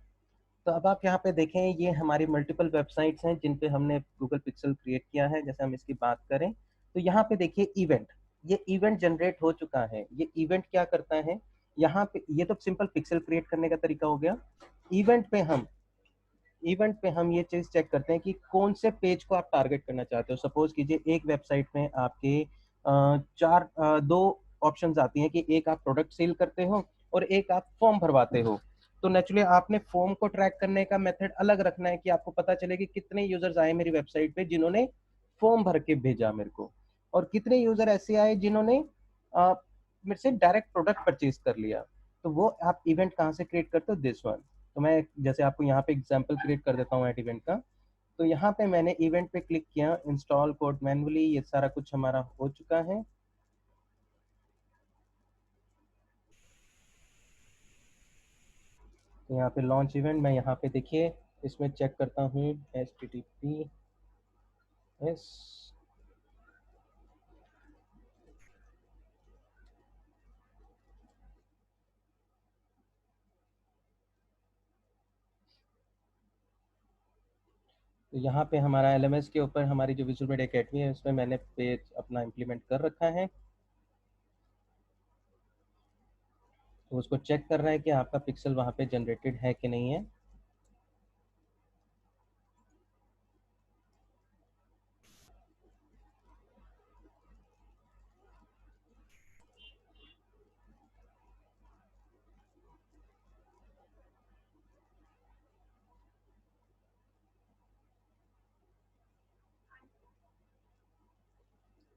तो अब आप यहाँ पे देखें ये हमारी मल्टीपल वेबसाइट्स हैं जिन पे हमने गूगल पिक्सल क्रिएट किया है। जैसे हम इसकी बात करें तो यहाँ पे देखिए इवेंट, ये इवेंट जनरेट हो चुका है। ये इवेंट क्या करता है, यहाँ पे ये तो सिंपल पिक्सल क्रिएट करने का तरीका हो गया। इवेंट पे हम इवेंट पे हम ये चीज चेक करते हैं कि कौन से पेज को आप टारगेट करना चाहते हो। सपोज कीजिए एक वेबसाइट में आपके दो ऑप्शंस आती हैं कि एक आप प्रोडक्ट सेल करते हो और एक आप फॉर्म भरवाते हो। तो नेचुरली आपने फॉर्म को ट्रैक करने का मेथड अलग रखना है कि आपको पता चले कि कितने यूजर्स आए मेरी वेबसाइट पे जिन्होंने फॉर्म भर के भेजा मेरे को, और कितने यूजर ऐसे आए जिन्होंने मेरे से डायरेक्ट प्रोडक्ट परचेज कर लिया। तो वो आप इवेंट कहाँ से क्रिएट करते हो, दिस वन। तो मैं जैसे आपको यहाँ पे एग्जांपल क्रिएट कर देता हूँ एट इवेंट का। तो यहाँ पे मैंने इवेंट पे क्लिक किया, इंस्टॉल कोड मैनुअली, ये सारा कुछ हमारा हो चुका है। तो यहाँ पे लॉन्च इवेंट, मैं यहाँ पे देखिए इसमें चेक करता हूँ HTTPS। तो यहाँ पे हमारा LMS के ऊपर हमारी जो विजुअल मीडिया अकेडमी है उसमें मैंने पेज अपना इम्प्लीमेंट कर रखा है। तो उसको चेक कर रहा है कि आपका पिक्सल वहाँ पे जनरेटेड है कि नहीं है।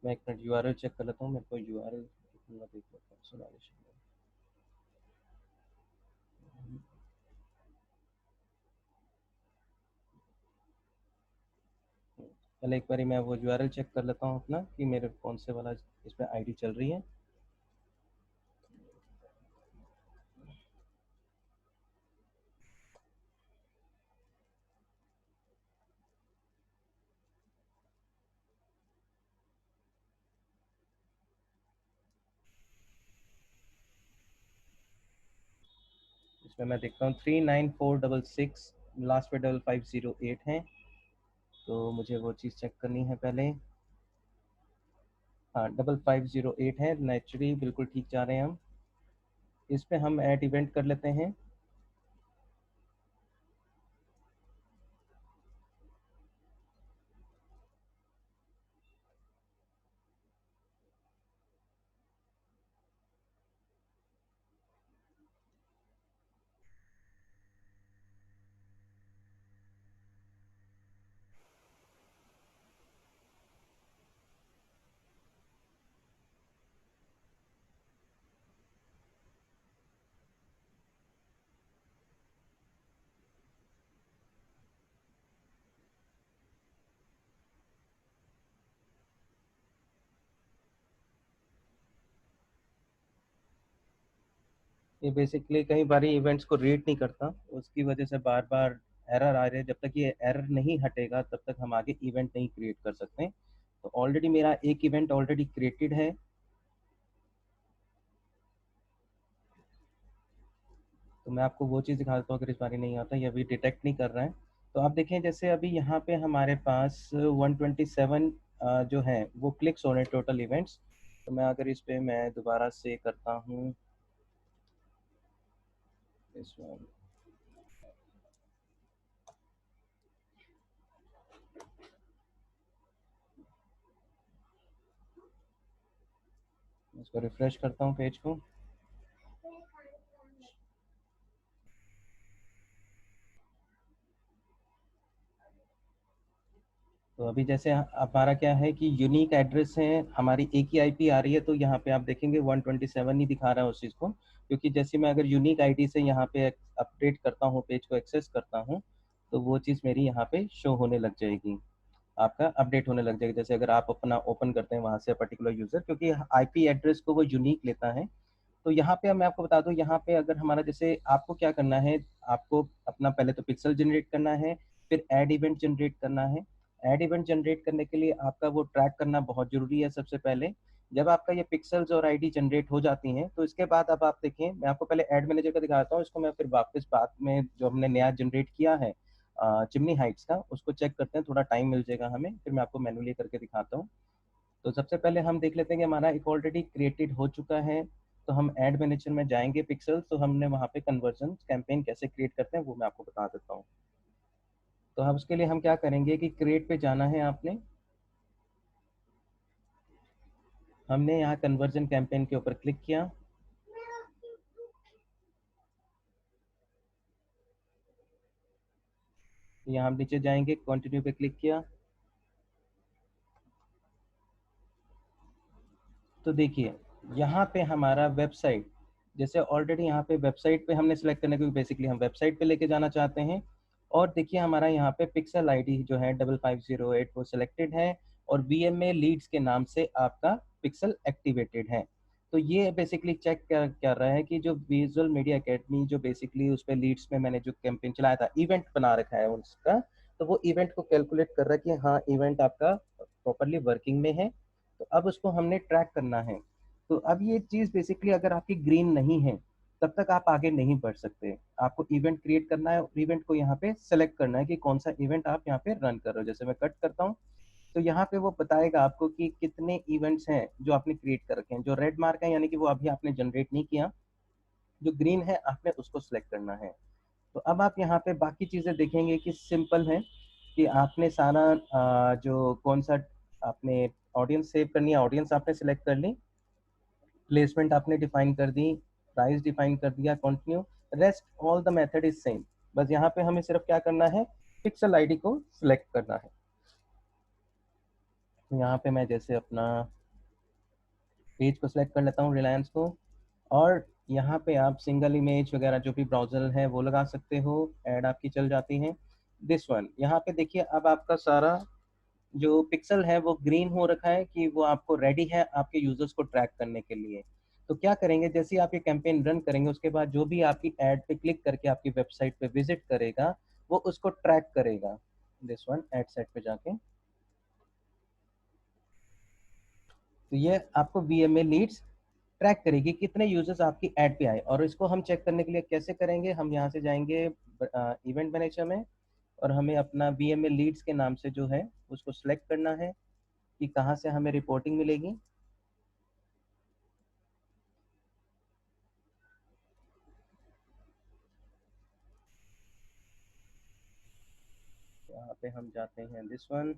मैं एक मिनट यूआरएल चेक कर लेता हूँ, मेरे को यूआरएल देख लेता हूँ सोलारिश में। पहले एक बारी मैं वो यूआरएल चेक कर लेता हूँ अपना कि मेरे कौन से वाला इसमें आईडी चल रही है। इसमें मैं देखता हूँ 39466, लास्ट पे 5508 है, तो मुझे वो चीज़ चेक करनी है पहले। हाँ 5508 है, नेचुरली बिल्कुल ठीक जा रहे हैं हम। इस पे हम ऐड इवेंट कर लेते हैं। ये बेसिकली कई बार इवेंट्स को रीड नहीं करता, उसकी वजह से बार बार एरर आ रहे हैं। जब तक ये एरर नहीं हटेगा तब तक हम आगे इवेंट नहीं क्रिएट कर सकते। तो ऑलरेडी मेरा एक इवेंट ऑलरेडी क्रिएटेड है। तो मैं आपको वो चीज़ दिखा देता हूँ, अगर इस बार नहीं आता, ये अभी डिटेक्ट नहीं कर रहा है। तो आप देखें जैसे अभी यहाँ पे हमारे पास 127 जो है वो क्लिक्स हो रहे हैं टोटल इवेंट्स। तो मैं अगर इस पे मैं दोबारा से करता हूँ इसमें, इसको रिफ्रेश करता हूँ पेज को। तो अभी जैसे हमारा क्या है कि यूनिक एड्रेस है, हमारी एक ही आईपी आ रही है, तो यहाँ पे आप देखेंगे 127 ही दिखा रहा है उस चीज़ को। क्योंकि जैसे मैं अगर यूनिक आईडी से यहाँ पे अपडेट करता हूँ, पेज को एक्सेस करता हूँ, तो वो चीज़ मेरी यहाँ पे शो होने लग जाएगी, आपका अपडेट होने लग जाएगा। जैसे अगर आप अपना ओपन करते हैं वहाँ से पर्टिकुलर यूज़र, क्योंकि आईपी एड्रेस को वो यूनिक लेता है। तो यहाँ पे मैं आपको बता दूं, यहाँ पे अगर हमारा जैसे आपको क्या करना है, आपको अपना पहले तो पिक्सल जनरेट करना है, फिर ऐड इवेंट जनरेट करना है। ऐड इवेंट जनरेट करने के लिए आपका वो ट्रैक करना बहुत जरूरी है सबसे पहले। जब आपका ये पिक्सल्स और आईडी जनरेट हो जाती हैं, तो इसके बाद अब आप देखें, मैं आपको पहले ऐड मैनेजर का दिखाता हूँ, इसको मैं फिर वापस बाद में जो हमने नया जनरेट किया है चिमनी हाइट्स का, उसको चेक करते हैं, थोड़ा टाइम मिल जाएगा हमें, फिर मैं आपको मैनुअली करके दिखाता हूँ। तो सबसे पहले हम देख लेते हैं कि हमारा एक ऑलरेडी क्रिएटेड हो चुका है। तो हम ऐड मैनेजर में जाएंगे पिक्सल, तो हमने वहाँ पे कन्वर्जन कैंपेन कैसे क्रिएट करते हैं वो मैं आपको बता देता हूँ। तो हम उसके लिए हम क्या करेंगे कि क्रिएट पे जाना है आपने। हमने यहाँ कन्वर्जन कैंपेन के ऊपर क्लिक किया। यहाँ हम नीचे जाएंगे, कंटिन्यू पे क्लिक किया। तो देखिए यहाँ पे हमारा वेबसाइट, जैसे ऑलरेडी यहाँ पे वेबसाइट पे हमने सेलेक्ट करने, क्योंकि बेसिकली हम वेबसाइट पे लेके जाना चाहते हैं। और देखिए हमारा यहाँ पे पिक्सल आईडी जो है 5508 वो सिलेक्टेड है, और वीएमए लीड्स के नाम से आपका पिक्सल एक्टिवेटेड है। तो ये बेसिकली चेक कर रहा है कि जो विजुअल मीडिया एकेडमी जो बेसिकली उस पर लीड्स में मैंने जो कैंपेन चलाया था, इवेंट बना रखा है उसका, तो वो इवेंट को कैलकुलेट कर रहा है कि हाँ इवेंट आपका प्रॉपरली वर्किंग में है। तो अब उसको हमने ट्रैक करना है। तो अब ये चीज़ बेसिकली अगर आपकी ग्रीन नहीं है तब तक आप आगे नहीं बढ़ सकते। आपको इवेंट क्रिएट करना है और इवेंट को यहाँ पे सेलेक्ट करना है कि कौन सा इवेंट आप यहाँ पे रन कर रहे हो। जैसे मैं कट करता हूँ, तो यहाँ पे वो बताएगा आपको कि कितने इवेंट्स हैं जो आपने क्रिएट कर रखे हैं। जो रेड मार्क है यानी कि वो अभी आपने जनरेट नहीं किया, जो ग्रीन है आपने उसको सिलेक्ट करना है। तो अब आप यहाँ पे बाकी चीज़ें देखेंगे कि सिंपल है कि आपने सारा जो कौन सा आपने ऑडियंस सेव करनी है, ऑडियंस आपने सिलेक्ट कर ली, प्लेसमेंट आपने डिफाइन कर दी, प्राइस डिफाइन कर दिया, continue, rest all the method is same. बस यहाँ पे हमें सिर्फ क्या करना है, पिक्सल आईडी को सिलेक्ट करना है। यहाँ पे मैं जैसे अपना पेज को सिलेक्ट कर लेता हूँ, रिलायंस को, और यहाँ पे आप सिंगल इमेज वगैरह जो भी ब्राउजर है वो लगा सकते हो, ऐड आपकी चल जाती है। दिस वन, यहाँ पे देखिए अब आपका सारा जो पिक्सल है वो ग्रीन हो रखा है कि वो आपको रेडी है आपके यूजर्स को ट्रैक करने के लिए। तो क्या करेंगे, जैसे ही आप ये कैंपेन रन करेंगे उसके बाद जो भी आपकी एड पे क्लिक करके आपकी वेबसाइट पे विजिट करेगा वो उसको ट्रैक करेगा। दिस वन, एड सेट पे जाके, तो ये आपको वीएमए लीड्स ट्रैक करेगी कितने यूजर्स आपकी ऐड पे आए। और इसको हम चेक करने के लिए कैसे करेंगे, हम यहाँ से जाएंगे इवेंट मैनेजर में, और हमें अपना वीएमए लीड्स के नाम से जो है उसको सिलेक्ट करना है कि कहाँ से हमें रिपोर्टिंग मिलेगी। यहाँ पे हम जाते हैं दिस वन,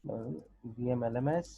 VMLMS।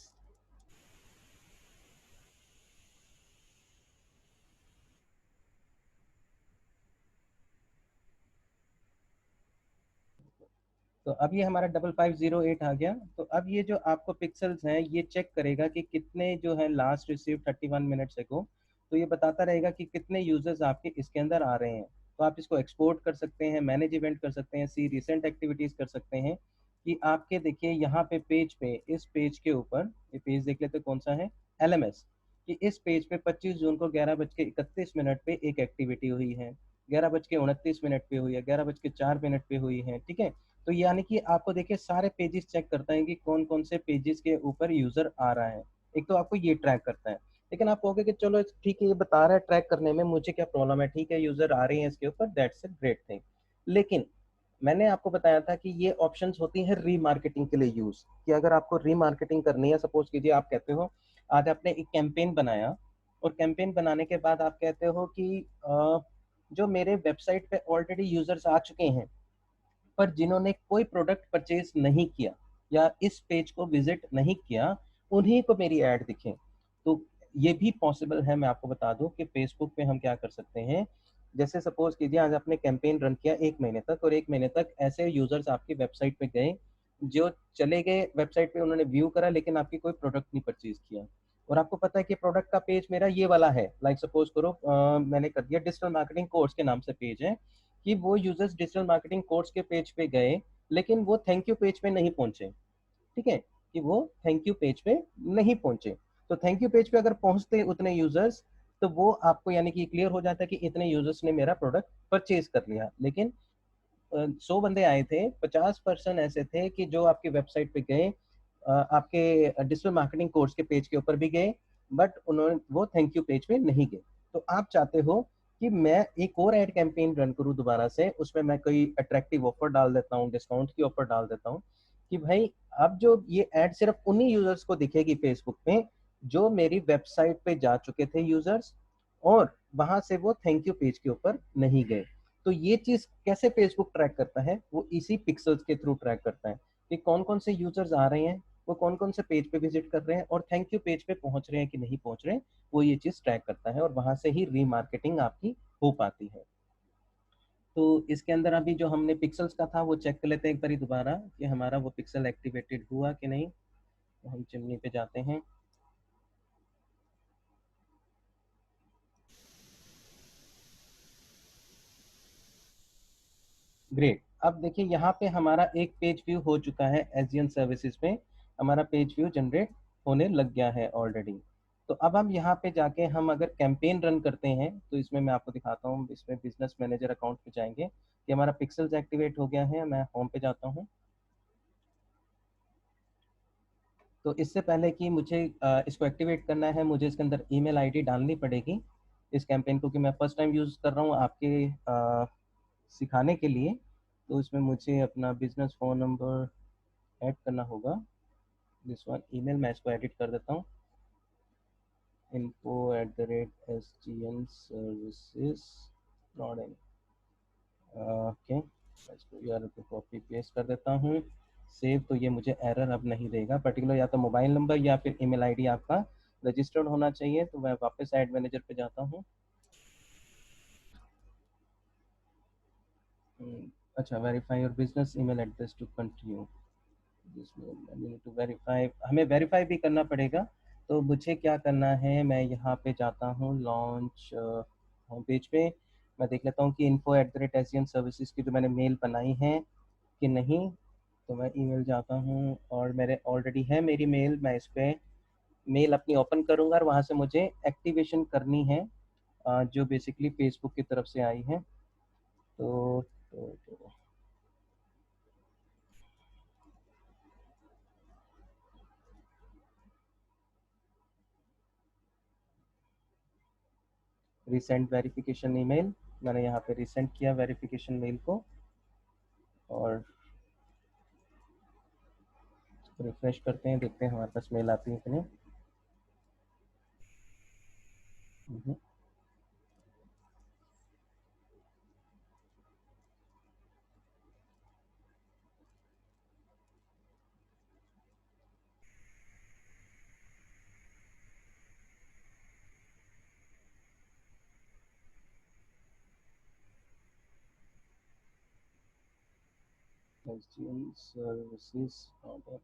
तो अब ये हमारा 5508 आ गया। तो अब ये जो आपको पिक्सल्स हैं ये चेक करेगा कि कितने जो है लास्ट रिसीव 31 मिनट्स अगो, तो ये बताता रहेगा कि कितने यूजर्स आपके इसके अंदर आ रहे हैं। तो आप इसको एक्सपोर्ट कर सकते हैं, मैनेज इवेंट कर सकते हैं, सी रिसेंट एक्टिविटीज कर सकते हैं कि आपके देखिए यहाँ पे पेज पे, इस पेज के ऊपर, ये पेज देख लेते कौन सा है, LMS, कि इस पेज पे 25 जून को 11:31 पे एक एक्टिविटी हुई है, 11:29 पे हुई है, 11:04 पे हुई है, ठीक है। तो यानी कि आपको देखिए सारे पेजेस चेक करता है कि कौन कौन से पेजेस के ऊपर यूजर आ रहा है। एक तो आपको ये ट्रैक करता है, लेकिन आप कहोगे कि चलो ठीक है ये बता रहा है ट्रैक करने में, मुझे क्या प्रॉब्लम है, ठीक है यूजर आ रही है इसके ऊपर, दैट्स अ ग्रेट थिंग। लेकिन मैंने आपको बताया था कि ये ऑप्शंस होती है रीमार्केटिंग के लिए यूज, कि अगर आपको रीमार्केटिंग करनी है, सपोज कीजिए आप कहते हो आज आपने एक कैंपेन बनाया, और कैंपेन बनाने के बाद आप कहते हो कि जो मेरे वेबसाइट पे ऑलरेडी यूजर्स आ चुके हैं पर जिन्होंने कोई प्रोडक्ट परचेज नहीं किया या इस पेज को विजिट नहीं किया, उन्हीं को मेरी ऐड दिखे। तो ये भी पॉसिबल है। मैं आपको बता दूं कि फेसबुक पे हम क्या कर सकते हैं, जैसे सपोज कीजिए आज आपने कैंपेन रन किया 1 महीने तक, और 1 महीने तक ऐसे यूजर्स आपकी वेबसाइट पे गए जो चले गए वेबसाइट पे, उन्होंने व्यू करा लेकिन आपकी कोई प्रोडक्ट नहीं परचेज किया, और आपको पता है कि प्रोडक्ट का पेज मेरा ये वाला है, लाइक सपोज करो मैंने कर दिया डिजिटल मार्केटिंग कोर्स के नाम से पेज है, कि वो यूजर्स डिजिटल मार्केटिंग कोर्स के पेज पे गए लेकिन वो थैंक यू पेज पे नहीं पहुंचे, ठीक है, कि वो थैंक यू पेज पे नहीं पहुंचे। तो थैंक यू पेज पे अगर पहुंचते उतने यूजर्स, तो वो आपको यानी कि क्लियर हो जाता है कि इतने यूजर्स ने मेरा प्रोडक्ट परचेज कर लिया। लेकिन 100 बंदे आए थे, 50% ऐसे थे कि जो आपकी वेबसाइट पे गए, आपके डिजिटल मार्केटिंग कोर्स के पेज के ऊपर भी गए, बट उन्होंने वो थैंक यू पेज पे नहीं गए। तो आप चाहते हो कि मैं एक और एड कैंपेन रन करूं दोबारा से, उसमें मैं कोई अट्रैक्टिव ऑफर डाल देता हूँ, डिस्काउंट की ऑफर डाल देता हूँ, कि भाई अब जो ये एड सिर्फ उन्हीं यूजर्स को दिखेगी फेसबुक पे जो मेरी वेबसाइट पे जा चुके थे यूजर्स, और वहां से वो थैंक यू पेज के ऊपर नहीं गए। तो ये चीज कैसे फेसबुक ट्रैक करता है, वो इसी पिक्सल्स के थ्रू ट्रैक करता है कि कौन कौन से यूजर्स आ रहे हैं, वो कौन कौन से पेज पे विजिट कर रहे हैं, और थैंक यू पेज पे पहुंच रहे हैं कि नहीं पहुंच रहे हैं, वो ये चीज ट्रैक करता है, और वहां से ही रीमार्केटिंग आपकी हो पाती है। तो इसके अंदर अभी जो हमने पिक्सल्स का था वो चेक कर लेते हैं एक बार दोबारा कि हमारा वो पिक्सल एक्टिवेटेड हुआ कि नहीं। तो हम चिमनी पे जाते हैं। ग्रेट। अब देखिए यहाँ पे हमारा एक पेज व्यू हो चुका है, एसडीएन सर्विसेज में हमारा पेज व्यू जनरेट होने लग गया है ऑलरेडी। तो अब हम यहाँ पे जाके हम अगर कैंपेन रन करते हैं तो इसमें मैं आपको दिखाता हूँ, इसमें बिजनेस मैनेजर अकाउंट पे जाएंगे कि हमारा पिक्सल्स एक्टिवेट हो गया है। मैं होम पे जाता हूँ। तो इससे पहले कि मुझे इसको एक्टिवेट करना है, मुझे इसके अंदर ईमेल आईडी डालनी पड़ेगी इस कैंपेन को, कि मैं फर्स्ट टाइम यूज़ कर रहा हूँ आपके सिखाने के लिए। तो इसमें मुझे अपना बिजनेस फ़ोन नंबर ऐड करना होगा, दिस वन। ईमेल मैं इसको एडिट कर देता हूँ, info@sgnservices डॉट इन। ओके, मैं इसको URL पे कॉपी पेस्ट कर देता हूँ। सेव, तो ये मुझे एरर अब नहीं देगा। पर्टिकुलर या तो मोबाइल नंबर या फिर ईमेल आईडी आपका रजिस्टर्ड होना चाहिए। तो मैं वापस ऐड मैनेजर पे जाता हूँ। अच्छा, verify your business email address to continue जिसमें टू वेरीफाई, हमें वेरीफाई भी करना पड़ेगा। तो मुझे क्या करना है, मैं यहाँ पे जाता हूँ लॉन्च होम पेज पे, मैं देख लेता हूँ कि info@asian services की जो मैंने मेल बनाई है कि नहीं। तो मैं ईमेल जाता हूँ और मेरे ऑलरेडी है मेरी मेल, मैं इस पर मेल अपनी ओपन करूँगा और वहाँ से मुझे एक्टिवेशन करनी है जो बेसिकली फेसबुक की तरफ से आई है। तो रिसेंट वेरिफिकेशन ईमेल, मैंने यहाँ पे रिसेंट किया वेरिफिकेशन मेल को और रिफ्रेश करते हैं, देखते हैं हमारे पास मेल आती है कि नहीं। सर्विसेज ऑर्डर,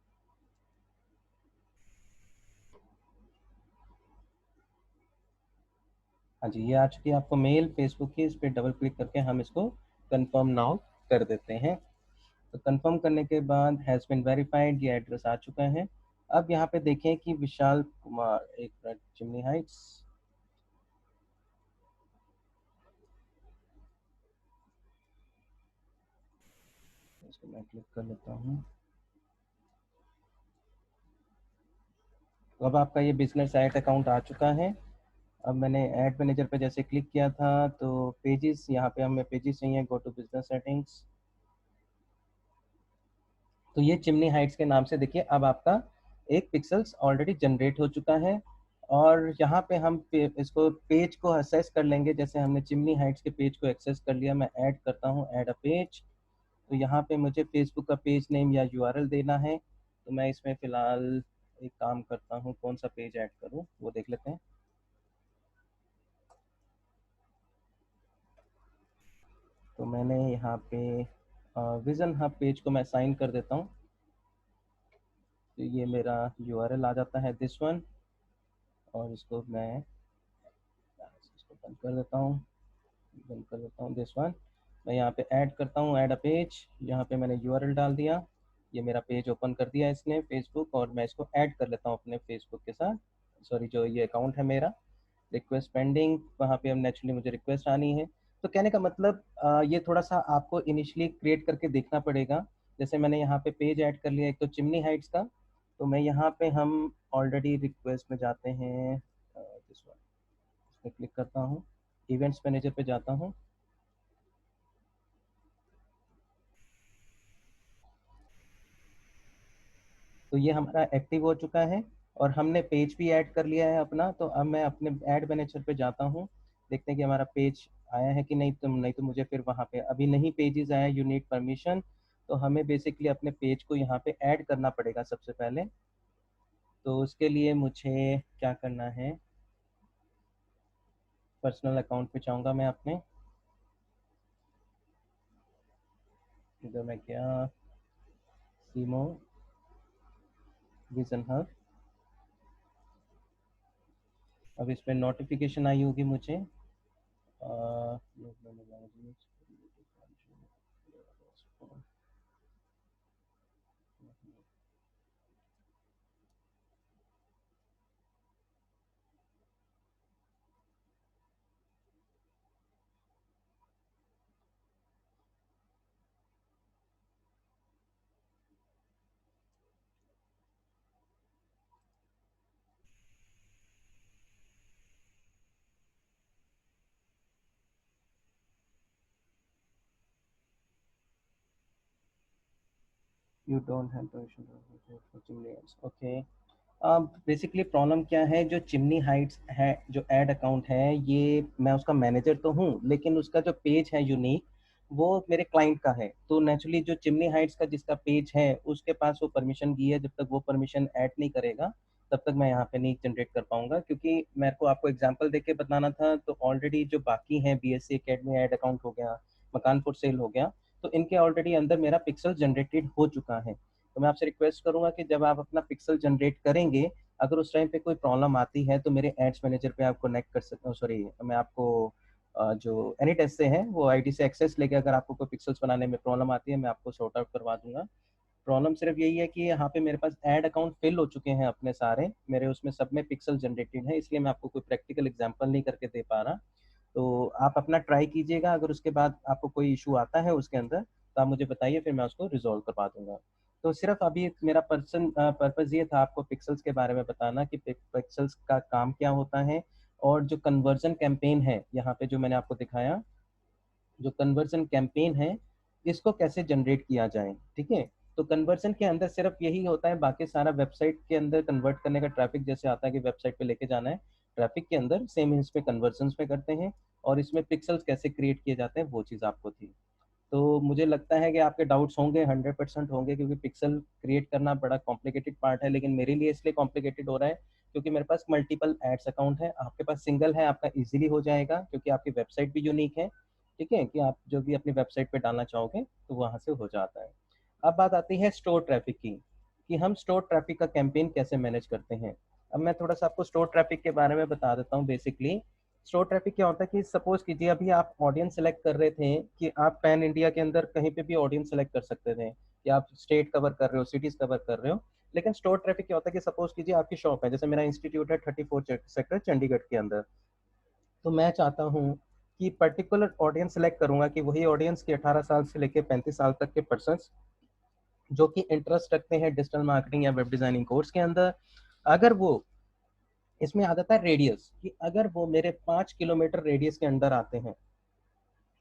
हाँ जी ये आ चुकी है आपको मेल फेसबुक की, इस पर डबल क्लिक करके हम इसको कंफर्म नाउ कर देते हैं। तो कंफर्म करने के बाद हैज़ बिन वेरीफाइड, ये एड्रेस आ चुका है। अब यहाँ पे देखें कि विशाल कुमार, एक मिनट, चिमनी हाइट्स, इसको मैं क्लिक कर लेता हूँ। तो अब आपका ये बिजनेस ऐड अकाउंट आ चुका है। अब मैंने ऐड मैनेजर पे जैसे क्लिक किया था तो पेजेस, यहाँ पे हमें पेजेस चाहिए, गो टू बिजनेस सेटिंग्स। तो ये चिमनी हाइट्स के नाम से देखिए अब आपका एक पिक्सल्स ऑलरेडी जनरेट हो चुका है। और यहाँ पे हम इसको पेज को एक्सेस कर लेंगे, जैसे हमने चिमनी हाइट्स के पेज को एक्सेस कर लिया। मैं ऐड करता हूँ, ऐड अ पेज। तो यहाँ पे मुझे फेसबुक का पेज नेम या यूआरएल देना है। तो मैं इसमें फ़िलहाल एक काम करता हूँ, कौन सा पेज ऐड करूँ वो देख लेते हैं। तो मैंने यहाँ पे विजन हब पेज को मैं साइन कर देता हूँ। तो ये मेरा यूआरएल आ जाता है, दिस वन। और इसको मैं इसको बंद कर देता हूँ, बंद कर देता हूँ, दिस वन। मैं यहाँ पे ऐड करता हूँ, ऐड अ पेज। यहाँ पे मैंने यूआरएल डाल दिया, ये मेरा पेज ओपन कर दिया इसने फेसबुक, और मैं इसको ऐड कर लेता हूँ अपने फेसबुक के साथ। सॉरी, जो ये अकाउंट है मेरा, रिक्वेस्ट पेंडिंग, वहाँ पे अब नेचुरली मुझे रिक्वेस्ट आनी है। तो कहने का मतलब ये थोड़ा सा आपको इनिशियली क्रिएट करके देखना पड़ेगा। जैसे मैंने यहाँ पे पेज ऐड कर लिया एक तो चिमनी हाइट्स का। तो मैं यहाँ पे हम ऑलरेडी रिक्वेस्ट में जाते हैं, इस पर क्लिक करता हूँ, इवेंट्स मैनेजर पे जाता हूँ। तो ये हमारा एक्टिव हो चुका है और हमने पेज भी ऐड कर लिया है अपना। तो अब मैं अपने ऐड मैनेजर पे जाता हूँ, देखते हैं कि हमारा पेज आया है कि नहीं। तो नहीं तो मुझे फिर वहाँ पे अभी नहीं पेजेस आया, यू नीड परमिशन। तो हमें बेसिकली अपने पेज को यहाँ पे ऐड करना पड़ेगा सबसे पहले। तो उसके लिए मुझे क्या करना है, पर्सनल अकाउंट पे जाऊँगा मैं अपने, इधर मैं क्या, सीमो विजन हब। अब इस पर नोटिफिकेशन आई होगी मुझे, you don't have permission, okay. Basically problem क्या है, जो चिमनी हाइट्स है जो एड अकाउंट है, ये मैं उसका मैनेजर तो हूँ, लेकिन उसका जो पेज है यूनिक, वो मेरे क्लाइंट का है। तो नेचुरली जो चिमनी हाइट्स का जिसका पेज है उसके पास वो परमिशन की है, जब तक वो परमिशन ऐड नहीं करेगा तब तक मैं यहाँ पे नहीं जनरेट कर पाऊंगा। क्योंकि मेरे को आपको एग्जांपल देके बताना था, तो ऑलरेडी जो बाकी हैं, बीएससी एकेडमी ऐड अकाउंट हो गया, मकान फॉर सेल हो गया, तो इनके ऑलरेडी अंदर मेरा पिक्सल जनरेटेड हो चुका है। तो मैं आपसे रिक्वेस्ट करूंगा कि जब आप अपना पिक्सल जनरेट करेंगे, अगर उस टाइम पे कोई प्रॉब्लम आती है तो मेरे एड्स मैनेजर पे आप कनेक्ट कर सकते हो, सॉरी मैं आपको जो एनीडेस्क से है वो आईडी से एक्सेस लेके अगर आपको कोई पिक्सल्स बनाने में प्रॉब्लम आती है, मैं आपको सॉर्ट आउट करवा दूंगा। प्रॉब्लम सिर्फ यही है कि यहाँ पे मेरे पास ऐड अकाउंट फिल हो चुके हैं अपने सारे, मेरे उसमें सब में पिक्सल जनरेटेड है, इसलिए मैं आपको कोई प्रैक्टिकल एग्जांपल नहीं करके दे पा रहा। तो आप अपना ट्राई कीजिएगा, अगर उसके बाद आपको कोई इशू आता है उसके अंदर तो आप मुझे बताइए, फिर मैं उसको रिजॉल्व करवा दूंगा। तो सिर्फ अभी मेरा पर्पज ये था आपको पिक्सल्स के बारे में बताना कि पिक्सल्स का काम क्या होता है, और जो कन्वर्जन कैंपेन है यहाँ पे जो मैंने आपको दिखाया, जो कन्वर्जन कैंपेन है इसको कैसे जनरेट किया जाए। ठीक है, तो कन्वर्जन के अंदर सिर्फ यही होता है, बाकी सारा वेबसाइट के अंदर कन्वर्ट करने का ट्रैफिक जैसे आता है कि वेबसाइट पे लेके जाना है, ट्रैफिक के अंदर सेम इसमें कन्वर्जन में करते हैं, और इसमें पिक्सल्स कैसे क्रिएट किए जाते हैं वो चीज़ आपको थी। तो मुझे लगता है कि आपके डाउट्स होंगे, 100% होंगे, क्योंकि पिक्सल क्रिएट करना बड़ा कॉम्प्लिकेटेड पार्ट है, लेकिन मेरे लिए इसलिए कॉम्प्लिकेटेड हो रहा है क्योंकि मेरे पास मल्टीपल एड्स अकाउंट है, आपके पास सिंगल है, आपका इजीली हो जाएगा क्योंकि आपकी वेबसाइट भी यूनिक है। ठीक है, कि आप जो भी अपनी वेबसाइट पे डालना चाहोगे तो वहाँ से हो जाता है। अब बात आती है स्टोर ट्रैफिक की, कि हम स्टोर ट्रैफिक का कैंपेन कैसे मैनेज करते हैं। अब मैं थोड़ा सा आपको स्टोर ट्रैफिक के बारे में बता देता हूँ। बेसिकली स्टोर ट्रैफिक क्या होता है कि सपोज कीजिए अभी आप ऑडियंस सेलेक्ट कर रहे थे कि आप पैन इंडिया के अंदर कहीं पे भी ऑडियंस सेलेक्ट कर सकते थे, कि आप स्टेट कवर कर रहे हो, सिटीज कवर कर रहे हो। लेकिन स्टोर ट्रैफिक क्या होता है कि सपोज कीजिए आपकी शॉप है, जैसे मेरा इंस्टीट्यूट है 34 सेक्टर चंडीगढ़ के अंदर, तो मैं चाहता हूँ कि पर्टिकुलर ऑडियंस सेलेक्ट करूंगा कि वही ऑडियंस के 18 साल से लेकर 35 साल तक के पर्सन जो कि इंटरेस्ट रखते हैं डिजिटल मार्केटिंग या वेब डिजाइनिंग कोर्स के अंदर, अगर वो इसमें आ जाता है रेडियस, कि अगर वो मेरे 5 किलोमीटर रेडियस के अंदर आते हैं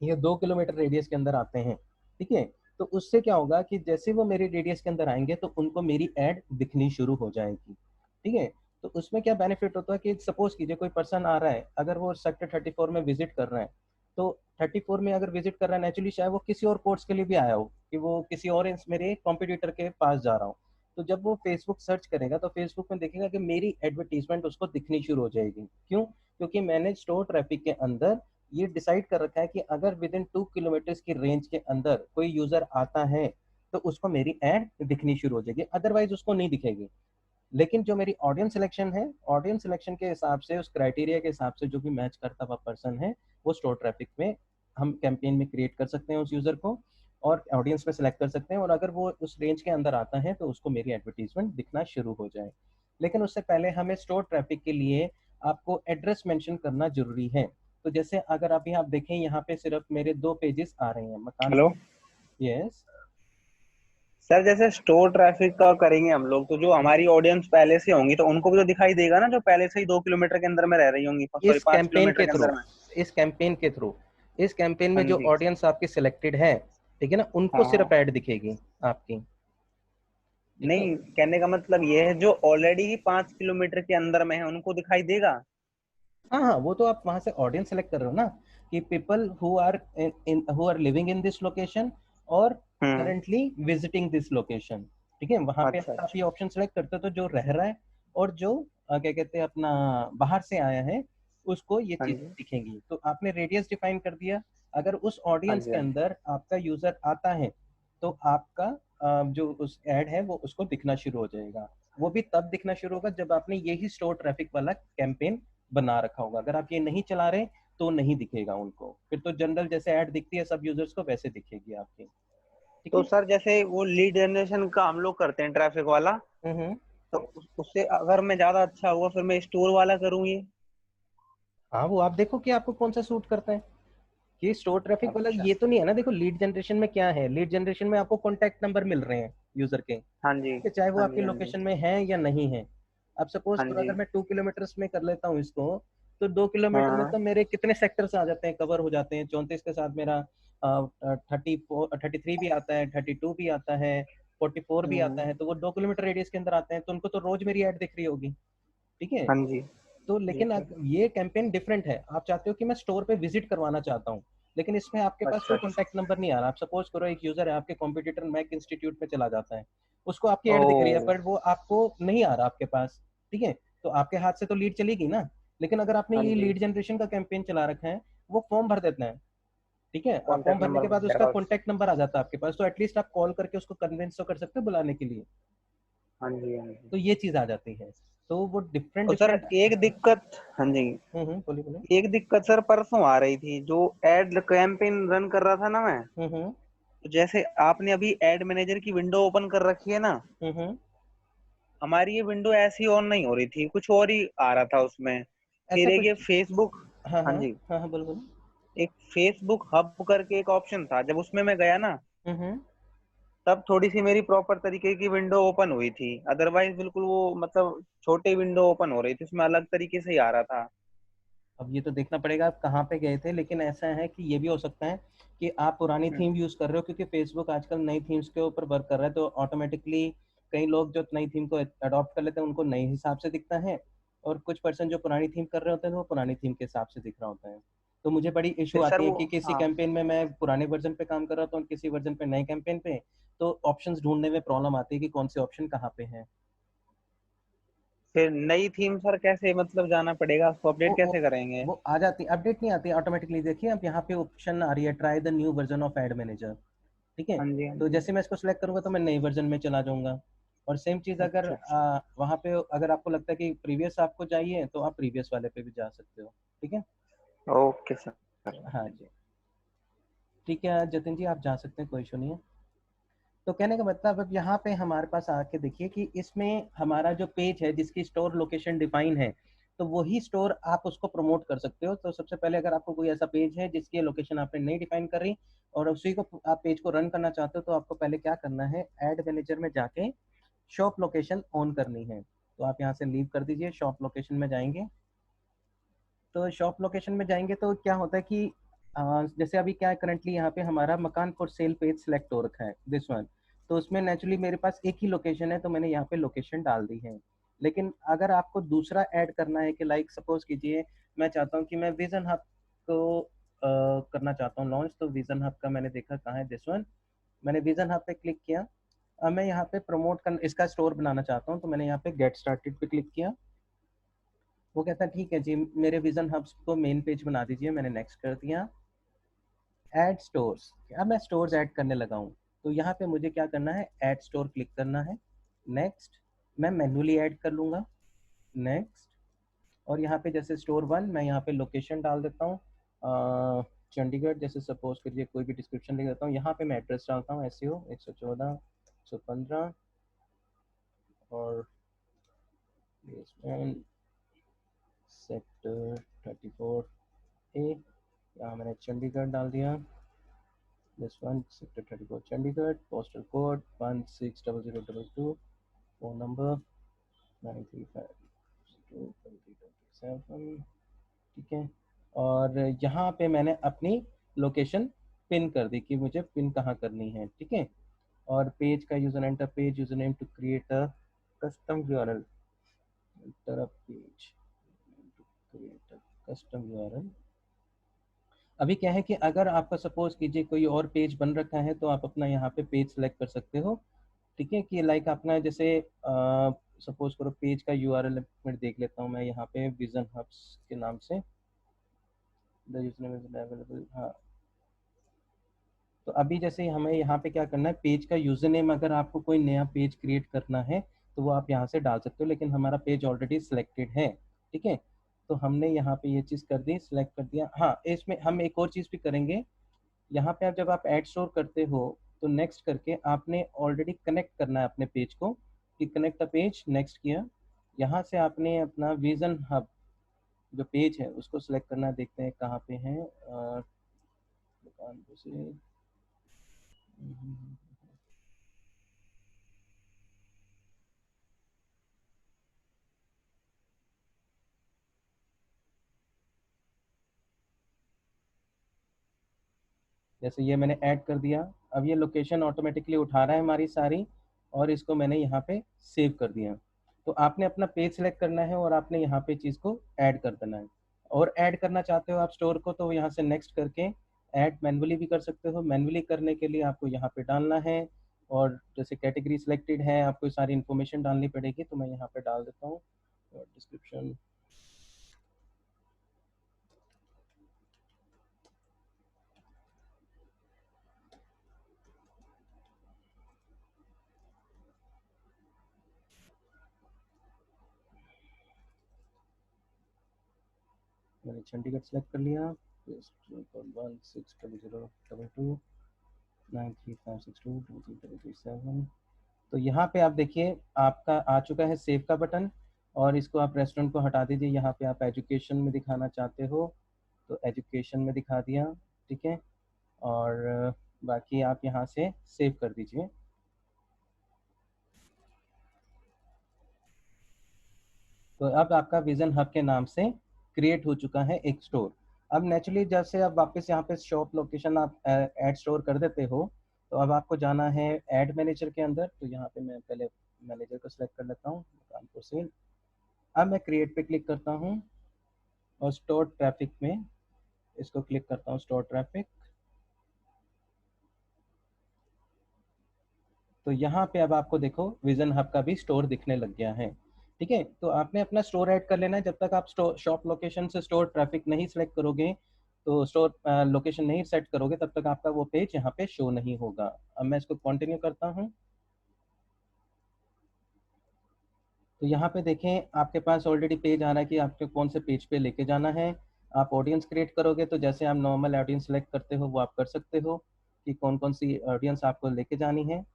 या 2 किलोमीटर रेडियस के अंदर आते हैं, ठीक है, तो उससे क्या होगा कि जैसे वो मेरे रेडियस के अंदर आएंगे तो उनको मेरी एड दिखनी शुरू हो जाएगी। ठीक है, तो उसमें क्या बेनिफिट होता है कि सपोज कीजिए कोई पर्सन आ रहा है, अगर वो सेक्टर 34 में विजिट कर रहे हैं, तो 34 में अगर विजिट कर रहा है नेचुरली शायद वो किसी और कोर्स के लिए भी आया हो, कि वो किसी और मेरे कॉम्पिटिटर के पास जा रहा हो, तो जब वो फेसबुक सर्च करेगा तो फेसबुक में देखेगा कि मेरी एडवर्टीजमेंट उसको दिखनी शुरू हो जाएगी। क्यों? क्योंकि मैंने स्टोर ट्रैफिक के अंदर ये डिसाइड कर रखा है कि अगर विद इन 2 किलोमीटर की रेंज के अंदर कोई यूजर आता है तो उसको मेरी एड दिखनी शुरू हो जाएगी, अदरवाइज उसको नहीं दिखेगी। लेकिन जो मेरी ऑडियंस सिलेक्शन है, ऑडियंस सिलेक्शन के हिसाब से, उस क्राइटेरिया के हिसाब से जो भी मैच करता हुआ पर्सन है, वो स्टोर ट्रैफिक में हम कैंपेन में क्रिएट कर सकते हैं उस यूजर को, और ऑडियंस में सेलेक्ट कर सकते हैं, और अगर वो उस रेंज के अंदर आता है तो उसको मेरी एडवर्टीजमेंट दिखना शुरू हो जाए। लेकिन उससे पहले हमें स्टोर ट्रैफिक के लिए आपको एड्रेस मेंशन करना जरूरी है। तो जैसे अगर अभी आप देखें यहाँ पे सिर्फ मेरे 2 पेजेस आ रहे हैं मकान। हेलो यस सर, जैसे स्टोर ट्रैफिक का करेंगे हम लोग, तो जो हमारी ऑडियंस पहले से होंगी तो उनको भी तो दिखाई देगा ना, जो पहले से ही 2 किलोमीटर के अंदर में रह रही होंगी, सॉरी इस पांच कैंपेन किलोमीटर के के थ्रू अंदर में। इस कैंपेन के थ्रू इस कैंपेन हाँ में जो जी। ऑडियंस आपकी सिलेक्टेड है, ठीक है ना, उनको सिर्फ हाँ। ऐड दिखेगी आपकी। ठीक है, नहीं, कहने का मतलब ये है जो ऑलरेडी ही 5 किलोमीटर के अंदर में है उनको दिखाई देगा। हाँ हाँ, वो तो आप वहां से ऑडियंस सेलेक्ट कर रहे हो ना, कि people who are living in this location और hmm. Currently visiting this location. ठीक है, वहां पे अच्छा अगर आप अच्छा। ये ऑप्शन सेलेक्ट करते हो तो जो रह रहा है और जो क्या कहते हैं अपना बाहर से आया है, उसको ये हाँ चीज जी। दिखेंगी। तो आपने रेडियस डिफाइन कर दिया, अगर उस हाँ ऑडियंस जी। के हाँ जी। अंदर आपका यूजर आता है तो आपका जो उस एड है वो उसको दिखना शुरू हो जाएगा। वो भी तब दिखना शुरू होगा जब आपने यही स्टोर ट्रैफिक वाला कैंपेन बना रखा होगा। अगर आप ये नहीं चला रहे तो नहीं दिखेगा उनको, फिर तो जनरल जैसे ऐड दिखती है सब यूजर्स को वैसे दिखेगी आपकी। ठीक तो है। सर जैसे वो लीड जनरेशन का हम लोग करते हैं ट्रैफिक वाला, हम्म। तो उससे अगर मैं ज्यादा अच्छा हुआ फिर मैं स्टोर वाला करूँ ये। हाँ, वो आप देखो कि आपको कौन सा सूट करता है। ये स्टोर ट्रैफिक वाला अच्छा। ये तो नहीं है ना। देखो लीड जनरेशन में क्या है, लीड जनरेशन में आपको कॉन्टैक्ट नंबर मिल रहे हैं यूजर के, हाँ जी। कि चाहे वो हाँ आपकी जी। हाँ जी। लोकेशन में है या नहीं है। अब सपोज हाँ करो जी। अगर मैं 2 किलोमीटर में कर लेता हूँ इसको, तो 2 किलोमीटर में हाँ। तो मेरे कितने सेक्टर्स आ जाते हैं, कवर हो जाते हैं। 34 के साथ मेरा 33 भी आता है, 32 भी आता है, 44 भी आता हम्म। है, तो वो 2 किलोमीटर रेडियस के अंदर आते हैं, तो उनको तो रोज मेरी ऐड दिख रही होगी। ठीक है, हाँ जी। तो जी लेकिन सर। ये कैंपेन डिफरेंट है। आप चाहते हो कि मैं स्टोर पे विजिट करवाना चाहता हूँ, लेकिन इसमें आपके पास अच्छा कोई अच्छा। कॉन्टैक्ट नंबर नहीं आ रहा। आप सपोज करो एक यूजर है आपके कॉम्पिटिटर मैक इंस्टीट्यूट में चला जाता है, उसको आपकी ऐड दिख रही है ओ। पर वो आपको नहीं आ रहा आपके पास। ठीक है, तो आपके हाथ से तो लीड चलेगी ना। लेकिन अगर आपने हाँ ये जी। लीड जनरेशन का कैंपेन चला रखा है, वो फॉर्म भर देते हैं, ठीक है, आप फॉर्म कॉन्टेक्ट भरने नंबर के बाद मिल उसका जाएगा। कॉन्टैक्ट नंबर आ जाता है आपके पास, तो एटलीस्ट आप कॉल करके उसको कन्विंस तो कर सकते हो बुलाने के लिए। हाँ जी, हाँ जी। तो ये चीज आ जाती है। तो वो डिफरेंट और सर डिफरेंट। एक दिक्कत, हाँ जी, बोलिए बोलिए। एक दिक्कत सर परसों आ रही थी, जो एड कैंपेन रन कर रहा था ना मैं, हम्म तो जैसे आपने अभी एड मैनेजर की विंडो ओपन कर रखी है ना, हम्म। हमारी ये विंडो ऐसी ऑन नहीं हो रही थी, कुछ और ही आ रहा था उसमें। ऐसा फिर एक कुछ। ये फेसबुक, हाँ हाँ हाँ जी, हाँ हाँ, बोलो बोलो। एक फेसबुक हब करके एक ऑप्शन था, जब उसमें मैं गया ना, हम्म। तब थोड़ी सी मेरी प्रॉपर तरीके की विंडो ओपन हुई थी। अदरवाइज बिल्कुल वो मतलब छोटी विंडो ओपन हो रही थी, उसमें अलग तरीके से ही आ रहा था। अब ये तो देखना पड़ेगा आप कहाँ पे गए थे, लेकिन ऐसा है कि ये भी हो सकता है कि आप पुरानी हम्म। थीम यूज कर रहे हो, क्योंकि फेसबुक आजकल नई थीम्स के ऊपर वर्क कर रहा है, तो ऑटोमेटिकली कई लोग जो नई थीम को अडॉप्ट कर लेते हैं उनको नए हिसाब से दिखता है, और कुछ पर्सन जो पुरानी थीम कर रहे होते हैं तो वो पुरानी थीम के हिसाब से दिख रहा होता है। तो मुझे बड़ी इशू फिर सर आती है वो, कि किसी हाँ, कैंपेन में मैं पुराने वर्जन पे काम कर रहा हूँ और किसी वर्जन पे नए कैंपेन पे, तो ऑप्शंस ढूंढने में प्रॉब्लम आती है कि कौन से ऑप्शन कहाँ पे है। फिर नई थीम सर कैसे मतलब जाना पड़ेगा, उसको वो अपडेट वो कैसे करेंगे? वो आ जाती, अपडेट नहीं आती ऑटोमेटिकली। देखिए अब यहाँ पे ऑप्शन आ रही है, try the new version of add manager. ठीक है, हाँ जी, हाँ तो जी। जैसे मैं इसको सिलेक्ट करूंगा तो मैं नई वर्जन में चला जाऊंगा। और सेम चीज अगर अच्छा अच्छा। वहाँ पे अगर आपको लगता है कि प्रीवियस आपको चाहिए तो आप प्रीवियस वाले पे भी जा सकते हो। ठीक है। Okay sir. हाँ जी। ठीक है जतिन जी, आप जा सकते हैं, कोई इशू नहीं है। तो कहने का मतलब अब यहाँ पे हमारे पास आके देखिए कि इसमें हमारा जो पेज है जिसकी स्टोर लोकेशन डिफाइन है, तो वही स्टोर आप उसको प्रमोट कर सकते हो। तो सबसे पहले अगर आपको कोई ऐसा पेज है जिसकी लोकेशन आपने नहीं डिफाइन कर रही और उसी को आप पेज को रन करना चाहते हो, तो आपको पहले क्या करना है, एड मैनेजर में जाके शॉप लोकेशन ऑन करनी है। तो आप यहाँ से लीव कर दीजिए, शॉप लोकेशन में जाएंगे। तो शॉप लोकेशन में जाएंगे तो क्या होता है कि जैसे अभी क्या है, करंटली यहाँ पे हमारा मकान फॉर सेल पेज सेलेक्ट हो रखा है, दिस वन। तो उसमें नेचुरली मेरे पास एक ही लोकेशन है, तो मैंने यहाँ पे लोकेशन डाल दी है। लेकिन अगर आपको दूसरा ऐड करना है कि लाइक सपोज कीजिए मैं चाहता हूँ कि मैं विजन हब को करना चाहता हूँ लॉन्च, तो विजन हब का मैंने देखा कहाँ है, दिस वन। मैंने विजन हब पे क्लिक किया। अब मैं यहाँ पे प्रमोट कर इसका स्टोर बनाना चाहता हूँ, तो मैंने यहाँ पे गेट स्टार्टेड पे क्लिक किया। वो कहता है ठीक है जी, मेरे विजन हब्स को मेन पेज बना दीजिए। मैंने नेक्स्ट कर दिया। ऐड स्टोर्स, अब मैं स्टोर्स ऐड करने लगा हूँ। तो यहाँ पे मुझे क्या करना है, ऐड स्टोर क्लिक करना है। नेक्स्ट, मैं मैन्युअली ऐड कर लूँगा। नेक्स्ट, और यहाँ पे जैसे स्टोर वन, मैं यहाँ पे लोकेशन डाल देता हूँ चंडीगढ़, जैसे सपोज करिए कोई भी डिस्क्रिप्शन लिख देता हूँ। यहाँ पे मैं एड्रेस डालता हूँ SEO 114 115 और बेसमेंट सेक्टर 34A। यहाँ मैंने चंडीगढ़ डाल दिया, this one sector 34 Chandigarh, postal code 160022, phone number 9352327। ठीक है, और यहाँ पे मैंने अपनी लोकेशन पिन कर दी कि मुझे पिन कहाँ करनी है। ठीक है, और पेज का user enter page user name to create a custom URL, enter a page to create a custom URL. अभी क्या है कि अगर आपका सपोज कीजिए कोई और पेज बन रखा है, तो आप अपना यहाँ पे पेज सेलेक्ट कर सकते हो। ठीक है, कि लाइक अपना जैसे सपोज करो पेज का यूआरएल मैं देख लेता हूँ, मैं यहाँ पे विजन हब्स के नाम से the user name is available. हाँ, तो अभी जैसे हमें यहाँ पे क्या करना है, पेज का यूजर नेम अगर आपको कोई नया पेज क्रिएट करना है तो वो आप यहाँ से डाल सकते हो, लेकिन हमारा पेज ऑलरेडी सिलेक्टेड है। ठीक है, तो हमने यहाँ पे ये चीज़ कर दी, सिलेक्ट कर दिया। हाँ, इसमें हम एक और चीज़ भी करेंगे। यहाँ पे आप जब आप एड स्टोर करते हो तो नेक्स्ट करके आपने ऑलरेडी कनेक्ट करना है अपने पेज को, कि कनेक्ट द पेज, नेक्स्ट किया। यहाँ से आपने अपना विजन हब जो पेज है उसको सिलेक्ट करना है। देखते हैं कहाँ पे है, दुकान पे से जैसे ये मैंने ऐड कर दिया। अब ये लोकेशन ऑटोमेटिकली उठा रहा है हमारी सारी, और इसको मैंने यहाँ पे सेव कर दिया। तो आपने अपना पेज सेलेक्ट करना है और आपने यहाँ पे चीज़ को ऐड कर देना है। और ऐड करना चाहते हो आप स्टोर को, तो यहाँ से नेक्स्ट करके ऐड मैन्युअली भी कर सकते हो। मैन्युअली करने के लिए आपको यहाँ पे डालना है, और जैसे कैटेगरी सिलेक्टेड है, आपको सारी इन्फॉर्मेशन डालनी पड़ेगी, तो मैं यहाँ पे डाल देता हूँ और डिस्क्रिप्शन। मैंने चंडीगढ़ सेलेक्ट कर लिया, 1600229356223337। तो यहाँ पे आप देखिए आपका आ चुका है सेव का बटन, और इसको आप रेस्टोरेंट को हटा दीजिए। यहाँ पे आप एजुकेशन में दिखाना चाहते हो तो एजुकेशन में दिखा दिया, ठीक है। और बाकी आप यहाँ से सेव कर दीजिए। तो अब आपका विजन हब के नाम से क्रिएट हो चुका है एक स्टोर। अब नेचुरली जैसे अब वापस यहाँ पे शॉप लोकेशन आप ऐड स्टोर कर देते हो, तो अब आपको जाना है ऐड मैनेजर के अंदर। तो यहाँ पे मैं पहले मैनेजर को सिलेक्ट कर लेता हूँ, कानपुर से। अब मैं क्रिएट पे क्लिक करता हूँ और स्टोर ट्रैफिक में इसको क्लिक करता हूँ, स्टोर ट्रैफिक। तो यहाँ पे अब आपको देखो विजन हब का भी स्टोर दिखने लग गया है, ठीक है। तो आपने अपना स्टोर ऐड कर लेना है। जब तक आप शॉप लोकेशन से स्टोर ट्रैफिक नहीं सिलेक्ट करोगे, तो स्टोर लोकेशन नहीं सेट करोगे, तब तक आपका वो पेज यहाँ पे शो नहीं होगा। अब मैं इसको कंटिन्यू करता हूँ। तो यहाँ पे देखें आपके पास ऑलरेडी पेज आ रहा है कि आपको कौन से पेज पे लेके जाना है। आप ऑडियंस क्रिएट करोगे तो जैसे आप नॉर्मल ऑडियंस सेलेक्ट करते हो वो आप कर सकते हो कि कौन कौन सी ऑडियंस आपको लेके जानी है।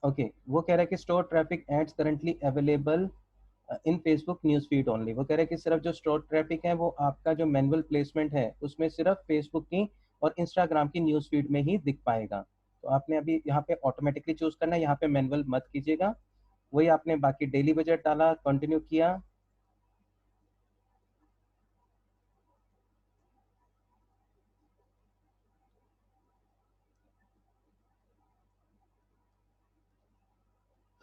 ओके वो कह रहा है कि store traffic ads currently available in Facebook news feed only. वो कह रहे हैं कि सिर्फ जो स्टोर ट्रैफिक है वो आपका जो मैनुअल प्लेसमेंट है उसमें सिर्फ फेसबुक की और इंस्टाग्राम की न्यूज फीड में ही दिख पाएगा। तो आपने अभी यहाँ पे ऑटोमेटिकली चूज करना है, यहाँ पे मैनुअल मत कीजिएगा। वही आपने बाकी डेली बजट डाला, कंटिन्यू किया।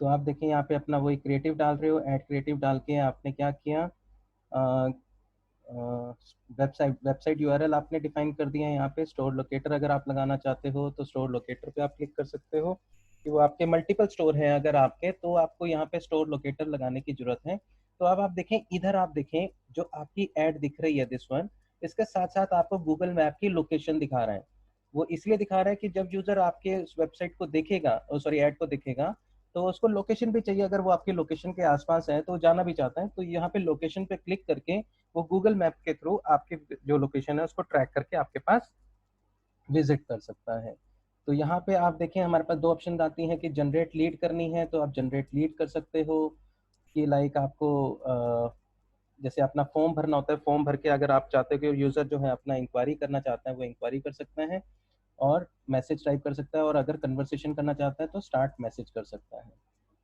तो आप देखिए यहाँ पे अपना वही क्रिएटिव डाल रहे हो, ऐड क्रिएटिव डाल के आपने क्या किया, वेबसाइट यूआरएल आपने डिफाइन कर दिया है। यहाँ पे स्टोर लोकेटर अगर आप लगाना चाहते हो तो स्टोर लोकेटर पे आप क्लिक कर सकते हो कि वो आपके मल्टीपल स्टोर हैं अगर आपके, तो आपको यहाँ पे स्टोर लोकेटर लगाने की जरूरत है। तो अब आप देखें इधर, आप देखें जो आपकी ऐड दिख रही है दिस वन, इसके साथ साथ आपको गूगल मैप की लोकेशन दिखा रहा है। वो इसलिए दिखा रहा है कि जब यूजर आपके उस वेबसाइट को देखेगा, सॉरी ऐड को देखेगा, तो उसको लोकेशन भी चाहिए। अगर वो आपके लोकेशन के आसपास है तो वो जाना भी चाहता है, तो यहाँ पे लोकेशन पे क्लिक करके वो गूगल मैप के थ्रू आपके जो लोकेशन है उसको ट्रैक करके आपके पास विजिट कर सकता है। तो यहाँ पे आप देखें हमारे पास दो ऑप्शन आती हैं कि जनरेट लीड करनी है तो आप जनरेट लीड कर सकते हो, कि लाइक आपको जैसे अपना फॉर्म भरना होता है, फॉर्म भर के अगर आप चाहते हो कि यूज़र जो है अपना इंक्वायरी करना चाहता है वो इंक्वायरी कर सकता है और मैसेज टाइप कर सकता है, और अगर कन्वर्सेशन करना चाहता है तो स्टार्ट मैसेज कर सकता है।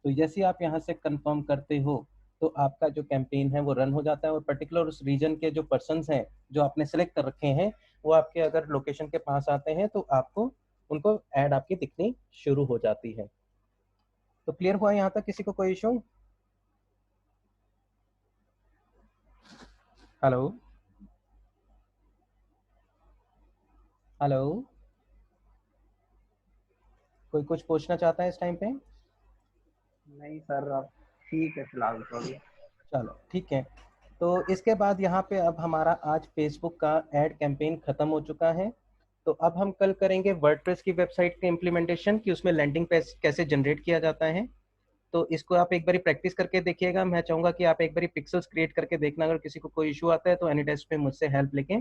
तो जैसे आप यहाँ से कंफर्म करते हो तो आपका जो कैंपेन है वो रन हो जाता है, और पर्टिकुलर उस रीजन के जो पर्सन्स हैं जो आपने सेलेक्ट कर रखे हैं वो आपके अगर लोकेशन के पास आते हैं तो आपको उनको ऐड आपकी दिखनी शुरू हो जाती है। तो क्लियर हुआ यहाँ तक, किसी को कोई इशू? हेलो हेलो, कोई कुछ पूछना चाहता है इस टाइम पे? नहीं सर, अब ठीक है फिलहाल तो अभी। चलो ठीक है। तो इसके बाद यहाँ पे अब हमारा आज फेसबुक का एड कैंपेन खत्म हो चुका है। तो अब हम कल करेंगे वर्डप्रेस की वेबसाइट के इम्प्लीमेंटेशन की, उसमें लैंडिंग पेज कैसे जनरेट किया जाता है। तो इसको आप एक बारी प्रैक्टिस करके देखिएगा। मैं चाहूंगा कि आप एक बारी पिक्सेल्स क्रिएट करके देखना, अगर किसी को कोई इशू आता है तो एनी डेस्क पे मुझसे हेल्प लेके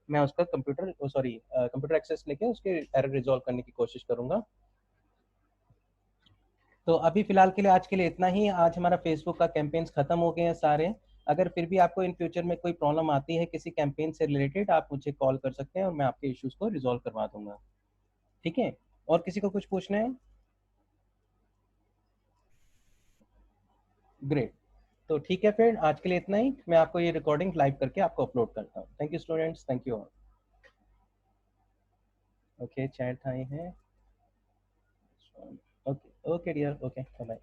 मैं उसका कंप्यूटर एक्सेस लेके उसके एरर रिजॉल्व करने की कोशिश करूंगा। तो अभी फिलहाल के लिए आज के लिए इतना ही। आज हमारा फेसबुक का कैंपेन्स खत्म हो गए हैं सारे। अगर फिर भी आपको इन फ्यूचर में कोई प्रॉब्लम आती है किसी कैंपेन से रिलेटेड, आप मुझे कॉल कर सकते हैं और मैं आपके इश्यूज को रिजॉल्व करवा दूंगा, ठीक है। और किसी को कुछ पूछना है? ग्रेट। तो ठीक है, फिर आज के लिए इतना ही। मैं आपको ये रिकॉर्डिंग लाइव करके आपको अपलोड करता हूँ। Thank you students, thank you all. Okay, chat आए हैं। Okay okay dear, okay bye.